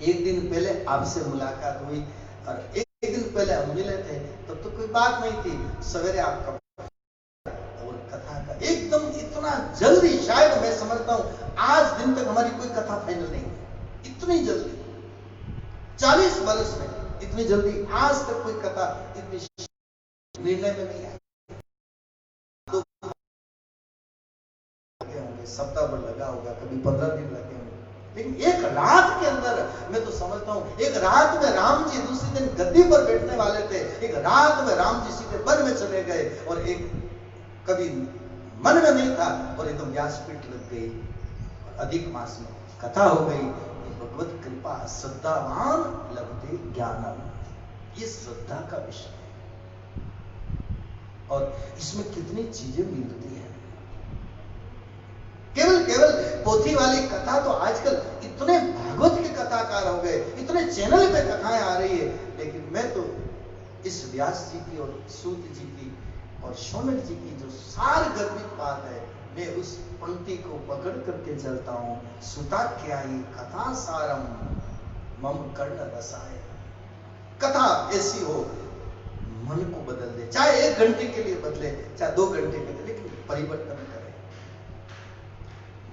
एक दिन पहले आपसे मुलाकात हुई और एक दिन पहले हम मिले थे, तब तो कोई बात नहीं थी। सवेरे आपका और कथा का एकदम इतना जल्दी, शायद मैं समझता हूं आज दिन तक हमारी कोई कथा फाइनल नहीं है, इतनी जल्दी 40 वर्ष में इतनी जल्दी आज तक कोई कथा इतनी निर्णय में नहीं आई। तो सप्ताह भर लगा होगा, कभी 15 दिन लगे होंगे, लेकिन एक रात के अंदर मैं तो समझता हूं, एक रात में राम जी दूसरे दिन गद्दी पर बैठने वाले थे, एक रात में राम जी सीधे वन में चले गए और एक कभी मन में नहीं था और एकदम व्यासपीठ लग गई, अधिक मास में कथा हो गई। भगवत कृपा, श्रद्धावान लभते ज्ञानम, ये श्रद्धा का विषय है। और इसमें कितनी चीजें मिलती है। केवल पोथी वाली कथा तो आजकल इतने भागवत के कथाकार हो गए, इतने चैनल पे कथाएं आ रही है, लेकिन मैं तो इस व्यास जी की और सूत जी की और शौनक जी की जो सार गर्भित बात है, मैं उस पंक्ति को पकड़ करके चलता हूं। सुताख्यायी कथा सारम मम कर्ण रसाय। कथा ऐसी हो मन को बदल दे, चाहे 1 घंटे के लिए बदले, चाहे 2 घंटे के लिए, लेकिन परिवर्तन करे।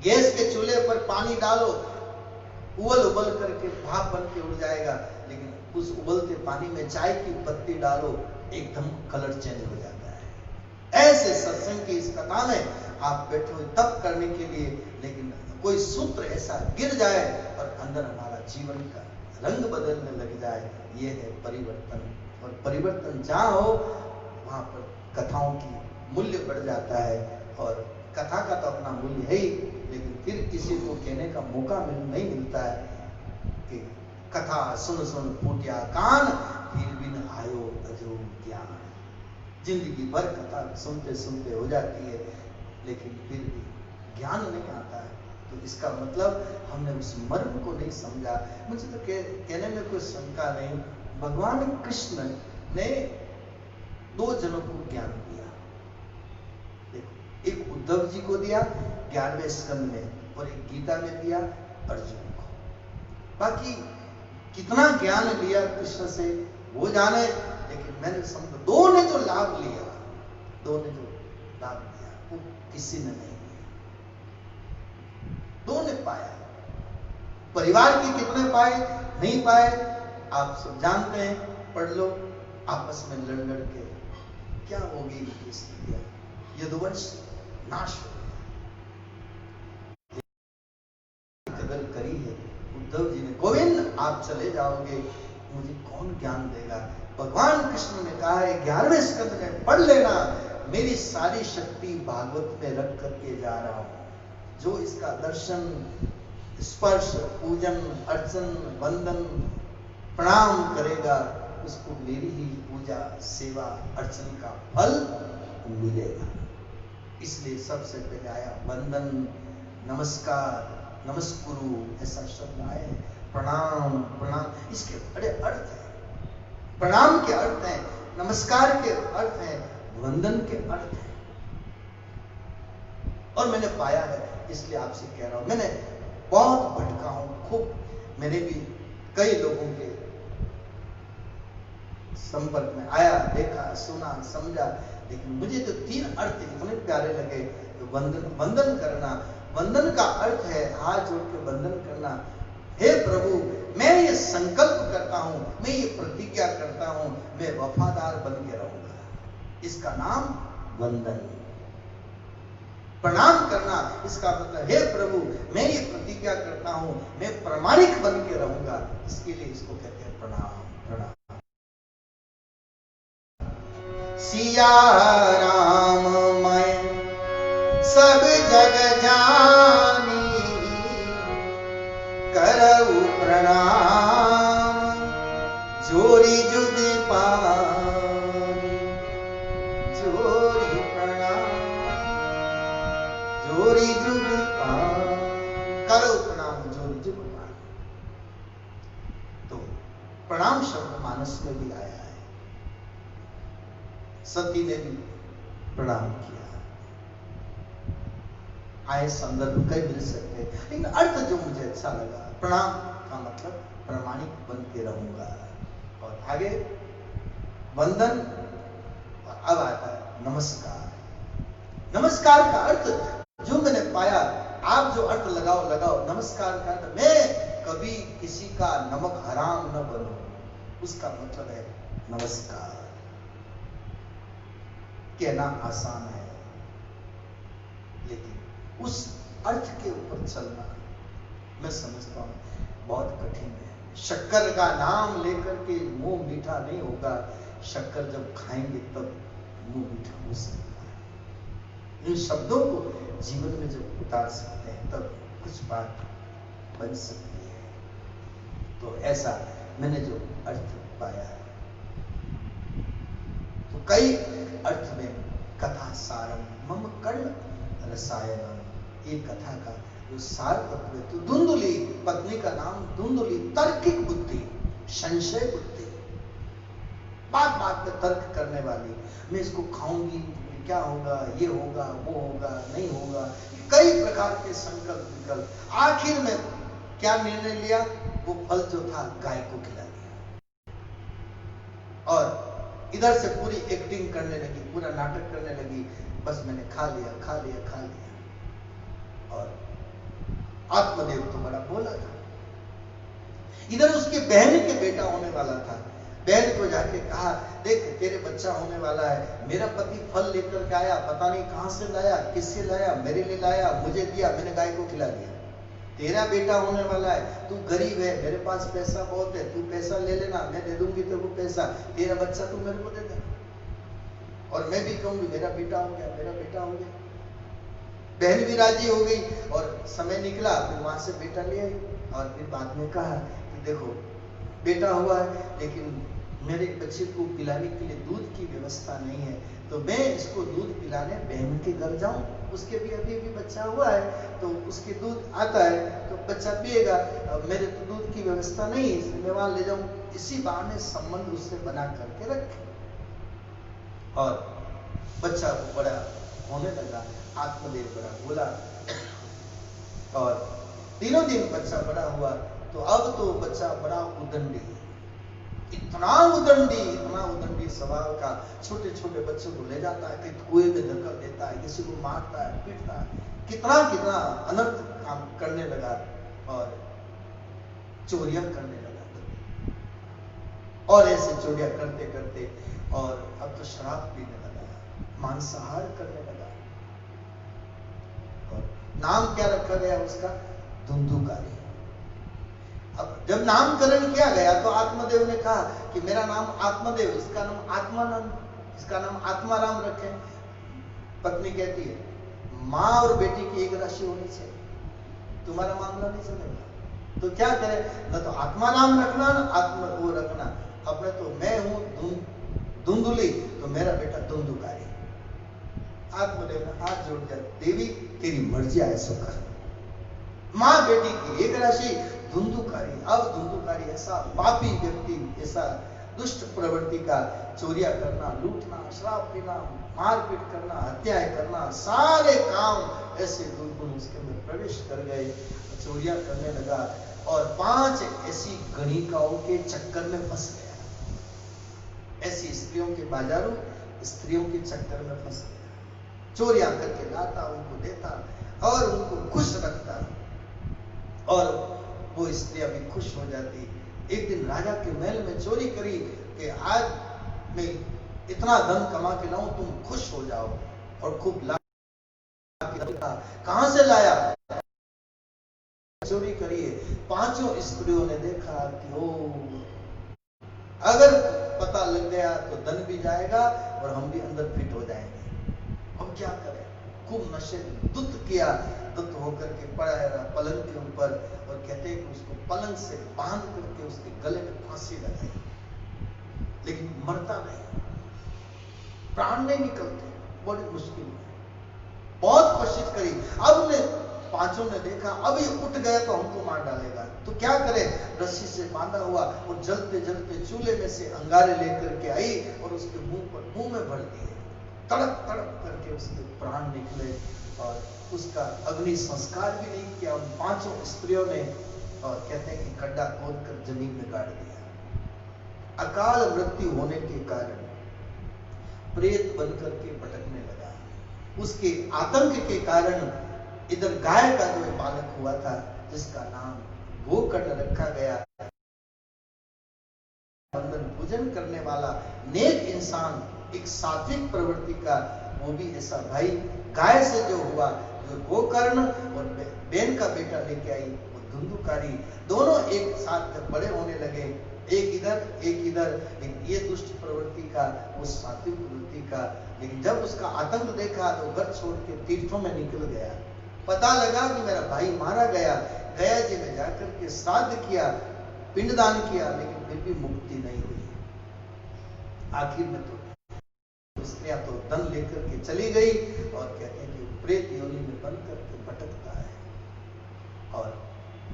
गैस के चूल्हे पर पानी डालो, उबल करके भाप बन के उड़ जाएगा, लेकिन उस उबलते पानी में चाय की पत्ती डालो, एकदम कलर चेंज हो जाता है। ऐसे सत्संग की इस कथा में आप बैठे हुए तप करने के लिए, लेकिन कोई सूत्र ऐसा गिर जाए और अंदर हमारा जीवन का रंग बदलने लग जाए, ये है परिवर्तन। और परिवर्तन जहां हो वहां पर कथाओं की मूल्य बढ़ जाता है। और कथा का तो अपना मूल्य है ही, लेकिन फिर किसी को कहने का मौका नहीं मिलता है कि कथा सुन सुन फूटिया कान, फिर भी न आयो अजो ज्ञान। जिंदगी भर कथा सुनते सुनते हो जाती है, लेकिन फिर भी ज्ञान नहीं आता है। तो इसका मतलब हमने उस मर्म को नहीं समझा। मुझे तो कहने में कोई शंका नहीं, भगवान कृष्ण ने 2 जनों को ज्ञान दिया। देखो, एक उद्धव जी को दिया 11वें स्कंद में, और एक गीता में दिया अर्जुन को। बाकी कितना ज्ञान लिया कृष्ण से वो जाने, लेकिन मैंने समझा 2 ने जो लाभ लिया, 2 ने जो लाभ लिया वो किसी ने नहीं लिया, 2 ने पाया। परिवार के कितने पाए नहीं पाए आप सब जानते हैं, पढ़ लो। आपस में लड़ लड़ के क्या होगी इनकी स्थितियां, यदुवंश नाश हो गया। कदर करी है उद्धव जी ने, गोविंद आप चले जाओगे, मुझे कौन ज्ञान देगा। भगवान कृष्ण ने कहा है 11वें स्कंद में पढ़ लेना, मेरी सारी शक्ति भागवत में रख करके जा रहा हूं। जो इसका दर्शन, स्पर्श, पूजन, अर्चन, वंदन, प्रणाम करेगा, उसको मेरी ही पूजा, सेवा, अर्चन का फल मिलेगा। इसलिए सबसे पहले आया वंदन, नमस्कार, नमस्कुरु, ऐसा शब्द आए, प्रणाम, प्रणाम। इसके बड़े अर्थ हैं। प्रणाम के अर्थ हैं, नमस्कार के अर्थ हैं, वंदन के अर्थ हैं। और मैंने पाया है, इसलिए आपसे कह रहा हूं। मैंने बहुत भटका हूं, खूब मैंने भी कई लोगों के संपर्क में आया, देखा, सुना, समझा, लेकिन मुझे तो 3 अर्थ इतने प्यारे लगे। वंदन, वंदन करना, वंदन का अर्थ है हाथ जोड़ के वंदन करना। हे प्रभु, मैं ये संकल्प करता हूं, मैं ये प्रतिज्ञा करता हूं, मैं वफादार बन के रहूंगा। इसका नाम वंदन। प्रणाम करना, इसका मतलब हे प्रभु, मैं ये प्रतिज्ञा करता हूं, मैं प्रामाणिक बन के रहूंगा। इसके लिए इसको कहते हैं प्रणाम, प्रणाम। सिया राम मैं सब जग जानी, करऊ प्रणाम जोरी जुग पानी। जोरी प्रणाम, जोरी जुग पानी, करऊ प्रणाम जोरी जुग पानी। तो प्रणाम शब्द मानस में भी आया है। सती ने भी प्रणाम किया। आए संदर्भ कई मिल सकते हैं, लेकिन अर्थ जो मुझे अच्छा लगा, प्रणाम का मतलब प्रामाणिक बन के रहूंगा। और आगे वंदन, और अब आता है नमस्कार। नमस्कार का अर्थ जो मैंने पाया, आप जो अर्थ लगाओ लगाओ, नमस्कार का अर्थ मैं कभी किसी का नमक हराम न बनूं, उसका मतलब है नमस्कार। कहना आसान है, लेकिन उस अर्थ के ऊपर चलना मैं समझता हूं बहुत कठिन है। शक्कर का नाम लेकर के मुंह मीठा नहीं होगा, शक्कर जब खाएंगे तब मुंह मीठा हो सकता है। इन शब्दों को जीवन में जब उतार सकते हैं तब कुछ बात बन सकती है। तो ऐसा मैंने जो अर्थ पाया है, तो कई अर्थ में कथा सारम मम कर्ण रसायनम, ये कथा का जो सार तत्व है। तो धुंधुली, पत्नी का नाम धुंधुली, तार्किक बुद्धि, संशय बुद्धि, बात बात में तर्क करने वाली। मैं इसको खाऊंगी, क्या होगा, ये होगा, वो होगा, नहीं होगा, कई प्रकार के संकल्प विकल्प। आखिर में क्या निर्णय लिया, वो फल जो था गाय को खिला दिया। और इधर से पूरी एक्टिंग करने लगी, पूरा नाटक करने लगी, बस मैंने खा लिया, खा लिया, खा लिया। और आत्मदेव तो बड़ा बोला था। इधर उसकी बहन के बेटा होने वाला था। बहन को जाके कहा, देख तेरे बच्चा होने वाला है, मेरा पति फल लेकर के आया, पता नहीं कहां से लाया, किससे लाया, मेरे लिए लाया, मुझे दिया, मैंने गाय को खिला दिया। तेरा बेटा होने वाला है, तू गरीब है, मेरे पास पैसा बहुत है, तू पैसा ले लेना, मैं दे दूंगी तेरे को पैसा, तेरा बच्चा तू मेरे को दे दे। और मैं भी कहूंगी मेरा बेटा हो गया, मेरा बेटा हो गया। बहन भी राजी हो गई और समय निकला, फिर वहां से बेटा ले आई। और फिर बाद में कहा कि देखो बेटा हुआ है, लेकिन मेरे बच्चे को पिलाने के लिए दूध की व्यवस्था नहीं है, तो मैं इसको दूध पिलाने बहन के घर जाऊं, उसके भी अभी बच्चा हुआ है, तो उसके दूध आता है तो बच्चा पिएगा, मेरे तो दूध की व्यवस्था नहीं है, इसलिए मैं वहां ले जाऊं। इसी बहाने संबंध उससे बना करके रखे। और बच्चा बड़ा होने लगा, आत्मदेव बड़ा बोला, और दिनों दिन बच्चा बड़ा हुआ, तो अब तो बच्चा बड़ा उदंडी, इतना उदंडी स्वभाव का, छोटे छोटे बच्चों को ले जाता है, कहीं कुएं में धक्का देता है, किसी को मारता है, पीटता है, कितना अनर्थ काम करने लगा, और चोरियां करने लगा, और ऐसे चोरियां करते करते, और अब तो शराब पीने लगा, मांसाहार करने लगा, और नाम क्या रखा गया उसका? धुंधुकारी। अब जब नामकरण किया गया तो आत्मदेव ने कहा कि मेरा नाम आत्मदेव, इसका नाम आत्मानंद, इसका नाम आत्माराम रखें। पत्नी कहती है, माँ और बेटी की एक राशि होनी चाहिए, तुम्हारा मामला नहीं चलेगा, तो क्या करे, न तो आत्माराम रखना न आत्मा वो रखना, अपने तो मैं हूं धुंधुली, तो मेरा बेटा धुंधुकारी। आत्मदेव ने हाथ जोड़ दिया, देवी तेरी मर्जी आए सो कर। माँ बेटी की एक राशि, धुंधुकारी। अब धुंधुकारी ऐसा पापी व्यक्ति, ऐसा दुष्ट प्रवृत्ति का, चोरियां करना, लूटना, शराब पीना, मारपीट करना, हत्याएं करना, सारे काम ऐसे दुर्गुण उसके अंदर प्रवेश कर गए, चोरियां करने लगा, और 5 ऐसी गणिकाओं के चक्कर में फंस गया। ऐसी स्त्रियों के बाजारों, स्त्रियों के चक्कर में फंस गया, चोरियां करके लाता, उनको देता और उनको खुश रखता, और वो स्त्रियां भी खुश हो जाती। एक दिन राजा के महल में चोरी करी कि आज मैं इतना धन कमा के लाऊं, तुम खुश हो जाओ, और खूब ला। कहां से लाया? चोरी करिए। 5 स्त्रियों ने देखा कि ओ, अगर पता लग गया तो धन भी जाएगा और हम भी अंदर फिट हो जाएंगे, हम क्या करें। खूब नशे दुत किया, दुत होकर के पड़ा रहा पलंग के ऊपर, और कहते हैं कि उसको पलंग से बांध करके उसके गले में फांसी लगाई, लेकिन मरता नहीं, प्राण नहीं निकलते, बड़ी मुश्किल है, बहुत कोशिश करी। अब ने 5 ने देखा अब ये उठ गया तो हमको मार डालेगा, तो क्या करे, रस्सी से बांधा हुआ, और जलते जलते चूल्हे में से अंगारे लेकर के आई और उसके मुंह में भर दिए, तड़प तड़प करके उसके प्राण निकले, और उसका अग्नि संस्कार भी नहीं किया उन 5 स्त्रियों ने, और कहते हैं कि गड्ढा खोद कर जमीन में गाड़ दिया। अकाल मृत्यु होने के कारण प्रेत बनकर के भटकने लगा। उसके आतंक के कारण इधर गाय का जो बालक हुआ था, जिसका नाम गोकर्ण रखा गया, बंधन पूजन करने वाला नेक इंसान, एक सात्विक प्रवृत्ति का, वो भी ऐसा भाई गाय से जो हुआ, जो गोकर्ण, और बहन का बेटा लेके आई वो धुंधुकारी, दोनों एक साथ बड़े होने लगे, एक इधर, लेकिन ये दुष्ट प्रवृत्ति का, वो सात्विक प्रवृत्ति का। लेकिन जब उसका आतंक देखा तो घर छोड़ के तीर्थों में निकल गया। पता लगा कि मेरा भाई मारा गया, गया जी में जाकर के श्राद्ध किया, पिंडदान किया, लेकिन फिर भी मुक्ति नहीं हुई। आखिर में तो स्त्रियां तो धन लेकर के चली गई, और कहते हैं कि प्रेत योनि में बन करके भटकता है, और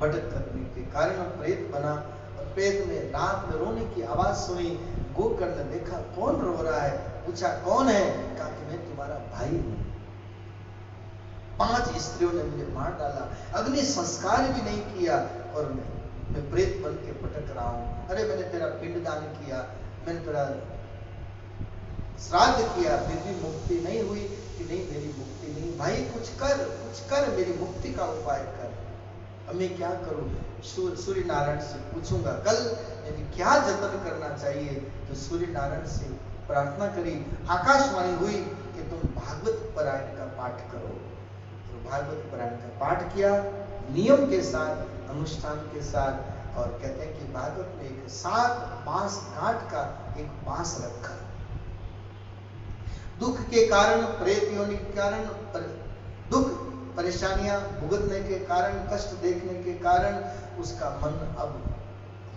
भटक करने के कारण प्रेत बना, और प्रेत में रात में रोने की आवाज सुनी। गोकर्ण ने देखा कौन रो रहा है, पूछा कौन है, कहा कि मैं तुम्हारा भाई हूं, 5 स्त्रियों ने मुझे मार डाला, अग्नि संस्कार भी नहीं किया, और मैं प्रेत बन के भटक रहा हूं। अरे मैंने तेरा पिंडदान किया, मैंने तेरा श्राद्ध किया, फिर भी मुक्ति नहीं हुई, कि नहीं मेरी मुक्ति नहीं, भाई कुछ कर मेरी मुक्ति का उपाय कर। अब मैं क्या करूं? सूर्य नारायण से पूछूंगा कल यदि क्या जतन करना चाहिए। तो सूर्य नारायण से प्रार्थना करी, आकाशवाणी हुई कि तुम भागवत पारायण का पाठ करो। तो भागवत पारायण का पाठ किया, नियम के साथ, अनुष्ठान के साथ, और कहते हैं कि भागवत में एक 7 बांस काट का एक बांस रखा। दुख के कारण, प्रेत योनि के कारण, दुख परेशानियां भुगतने के कारण, कष्ट देखने के कारण उसका मन अब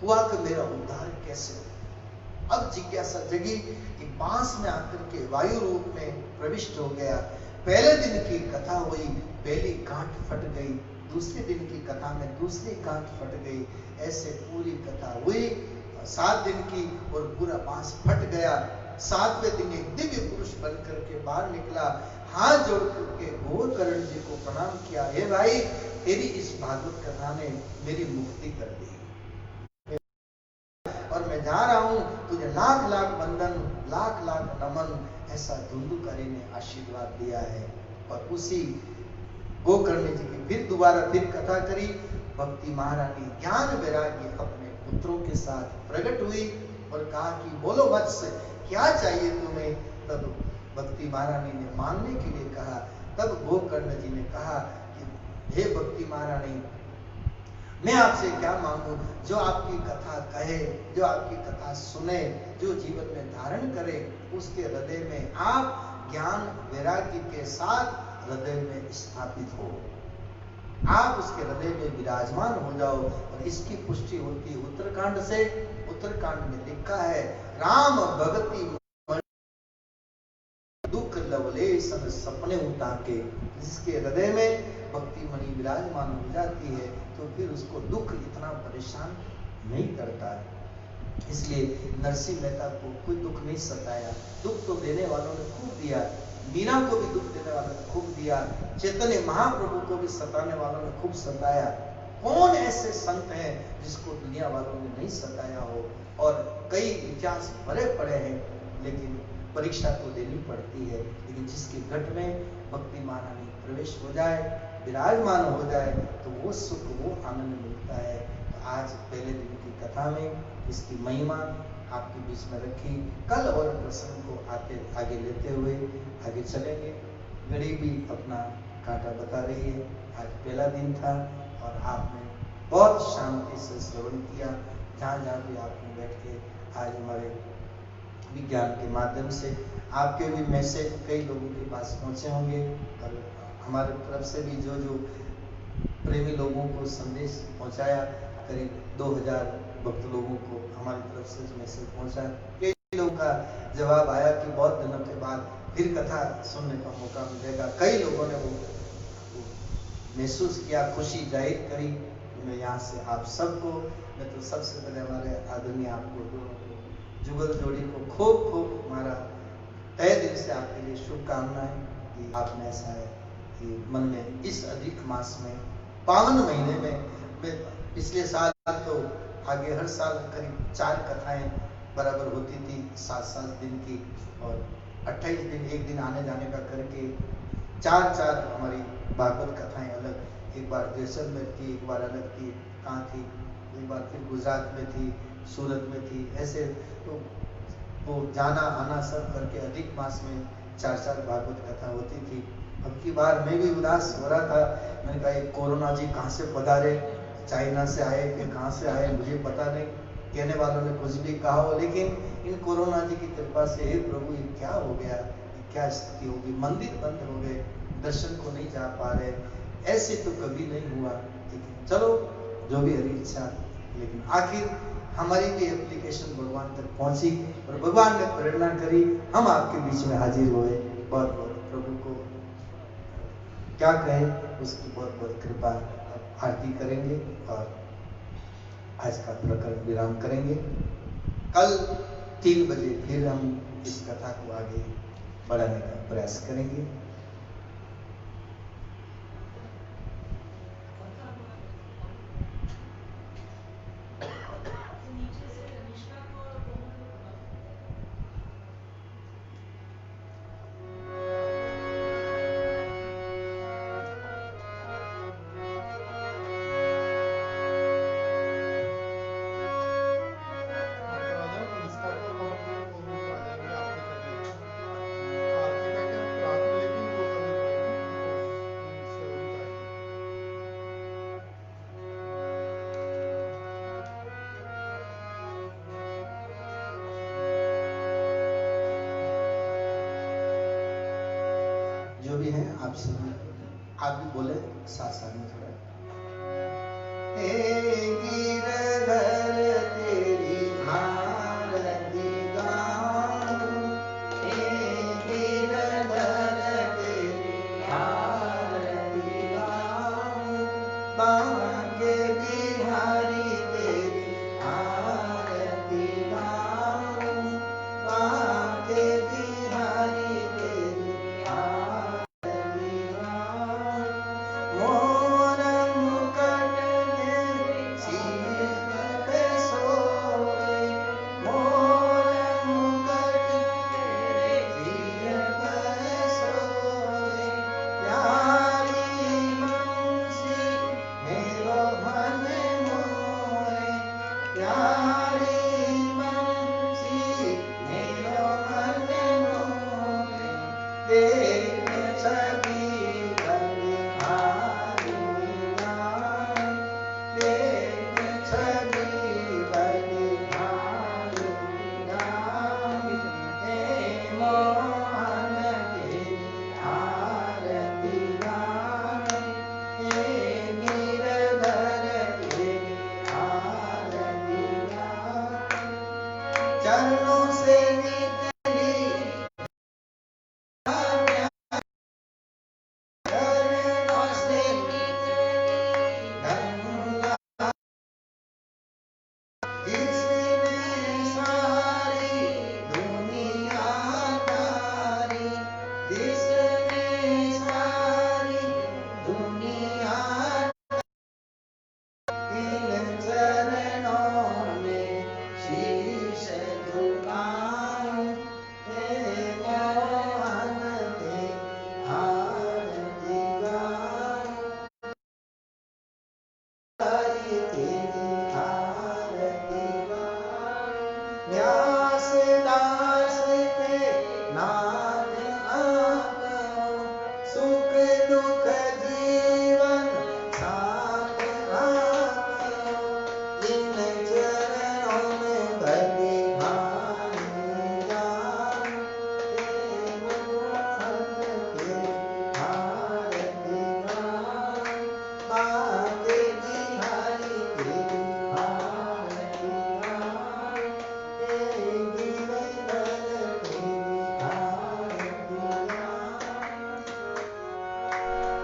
हुआ कि मेरा उद्धार कैसे हो। अब जिज्ञासा जगी कि बांस में आकर के वायु रूप में प्रविष्ट हो गया। पहले दिन की कथा हुई, पहली गांठ फट गई, दूसरे दिन की कथा में दूसरी गांठ फट गई, ऐसे पूरी कथा हुई 7 दिन की और पूरा बांस फट गया। 7वें दिन एक दिव्य पुरुष बनकर के बाहर निकला, हाथ जोड़ करके गोकर्ण जी को प्रणाम किया, हे भाई तेरी इस भागवत कथा ने मेरी मुक्ति कर दी और मैं जा रहा हूं, तुझे लाख लाख वंदन, लाख लाख नमन, ऐसा धुंधुकारी ने आशीर्वाद दिया है। और उसी गोकर्ण जी की फिर दोबारा फिर कथा करी। भक्ति महारानी ज्ञान वैराग्य अपने पुत्रों के साथ प्रकट हुई और कहा कि बोलो वत्स क्या चाहिए तुम्हें। तब भक्ति महारानी ने मांगने के लिए कहा। तब गोकर्ण जी ने कहा कि हे भक्ति महारानी, मैं आपसे क्या मांगू, जो आपकी कथा कहे, जो आपकी कथा सुने, जो जीवन में धारण करे, उसके हृदय में आप ज्ञान वैराग्य के साथ हृदय में स्थापित हो, आप उसके हृदय में विराजमान हो जाओ। और इसकी पुष्टि होती है उत्तरकांड से। उत्तरकांड में लिखा है, राम भगति दुख लवलेशन सपने उताके, जिसके हृदय में भक्ति मणि विराजमान हो जाती है तो फिर उसको दुख इतना परेशान नहीं करता है। इसलिए नरसिंह मेहता को कोई दुख नहीं सताया। दुख तो देने वालों ने खूब दिया, मीरा को भी दुख देने वालों ने खूब दिया, चैतन्य महाप्रभु को भी सताने वालों ने खूब सताया। कौन ऐसे संत हैं जिसको दुनिया वालों ने नहीं सताया हो। और कई इतिहास भरे पड़े हैं, लेकिन परीक्षा तो देनी पड़ती है। लेकिन जिसके घट में भक्ति महारानी प्रवेश हो जाए, विराजमान हो जाए, तो वो सुख, वो आनंद मिलता है। तो आज पहले दिन की कथा में इसकी महिमा आपके बीच में रखी। कल और प्रसंग को आगे लेते हुए आगे चलेंगे। घड़ी भी अपना कांटा बता रही है। आज पहला दिन था और आपने बहुत शांति से श्रवण किया। जहाँ जहाँ भी आपने बैठ के आज हमारे विज्ञान के माध्यम से आपके भी मैसेज कई लोगों के पास पहुँचे होंगे और हमारे तरफ से भी जो जो प्रेमी लोगों को संदेश पहुँचाया, करीब 2000 भक्त लोगों को हमारी तरफ से मैसेज पहुँचा। कई लोगों का जवाब आया कि बहुत दिनों के बाद फिर कथा सुनने का मौका मिलेगा। कई लोगों ने वो महसूस किया, खुशी जाहिर करी। मैं यहाँ से आप सबको, मैं तो सबसे पहले हमारे आदरणीय आपको दोनों को, जुगल जोड़ी को खूब खूब हमारा तहे दिल से आपके लिए शुभकामनाएं कि आपने ऐसा है कि मन में इस अधिक मास में पावन महीने में पिछले साल तो आगे हर साल करीब 4 कथाएं बराबर होती थी 7-7 दिन की, और 28 दिन एक दिन आने जाने का करके 4 हमारी भागवत कथाएं अलग। एक बार जैसलमेर थी, एक बार अलग थी, कहाँ थी, एक बार फिर गुजरात में थी, सूरत में थी। ऐसे तो वो जाना आना सब करके अधिक मास में 4 भागवत कथा होती थी। अब की बार मैं भी उदास हो रहा था। मैंने कहा ये कोरोना जी कहाँ से पधारे, चाइना से आए कि कहाँ से आए मुझे पता नहीं, कहने वालों ने कुछ भी कहा हो, लेकिन इन कोरोना जी की कृपा से हे प्रभु ये क्या हो गया, ये क्या स्थिति होगी, मंदिर बंद हो गए, दर्शन को नहीं जा पा रहे। ऐसे तो कभी नहीं हुआ, लेकिन चलो जो भी हरी इच्छा। लेकिन आखिर हमारी भी एप्लीकेशन भगवान तक पहुंची और भगवान ने प्रेरणा करी, हम आपके बीच में हाजिर हुए। बहुत बहुत प्रभु को क्या कहे, उसकी बहुत बहुत कृपा। आरती करेंगे और आज का प्रकरण विराम करेंगे। कल 3 बजे फिर हम इस कथा को आगे बढ़ाने का प्रयास करेंगे। जो भी है आप सभी, आप भी बोले साथ साथ में थोड़ा। हे गिरधर तेरी आरती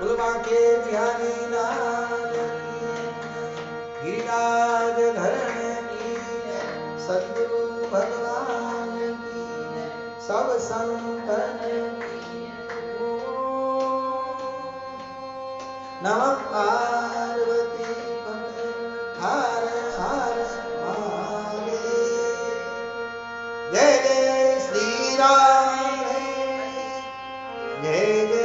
के बिहारी लाल गिरिराज धरण की सद्गुरु भगवान की सब संतन की नमः पार्वती पते हर हर महादेव जय जय श्री राम जय जय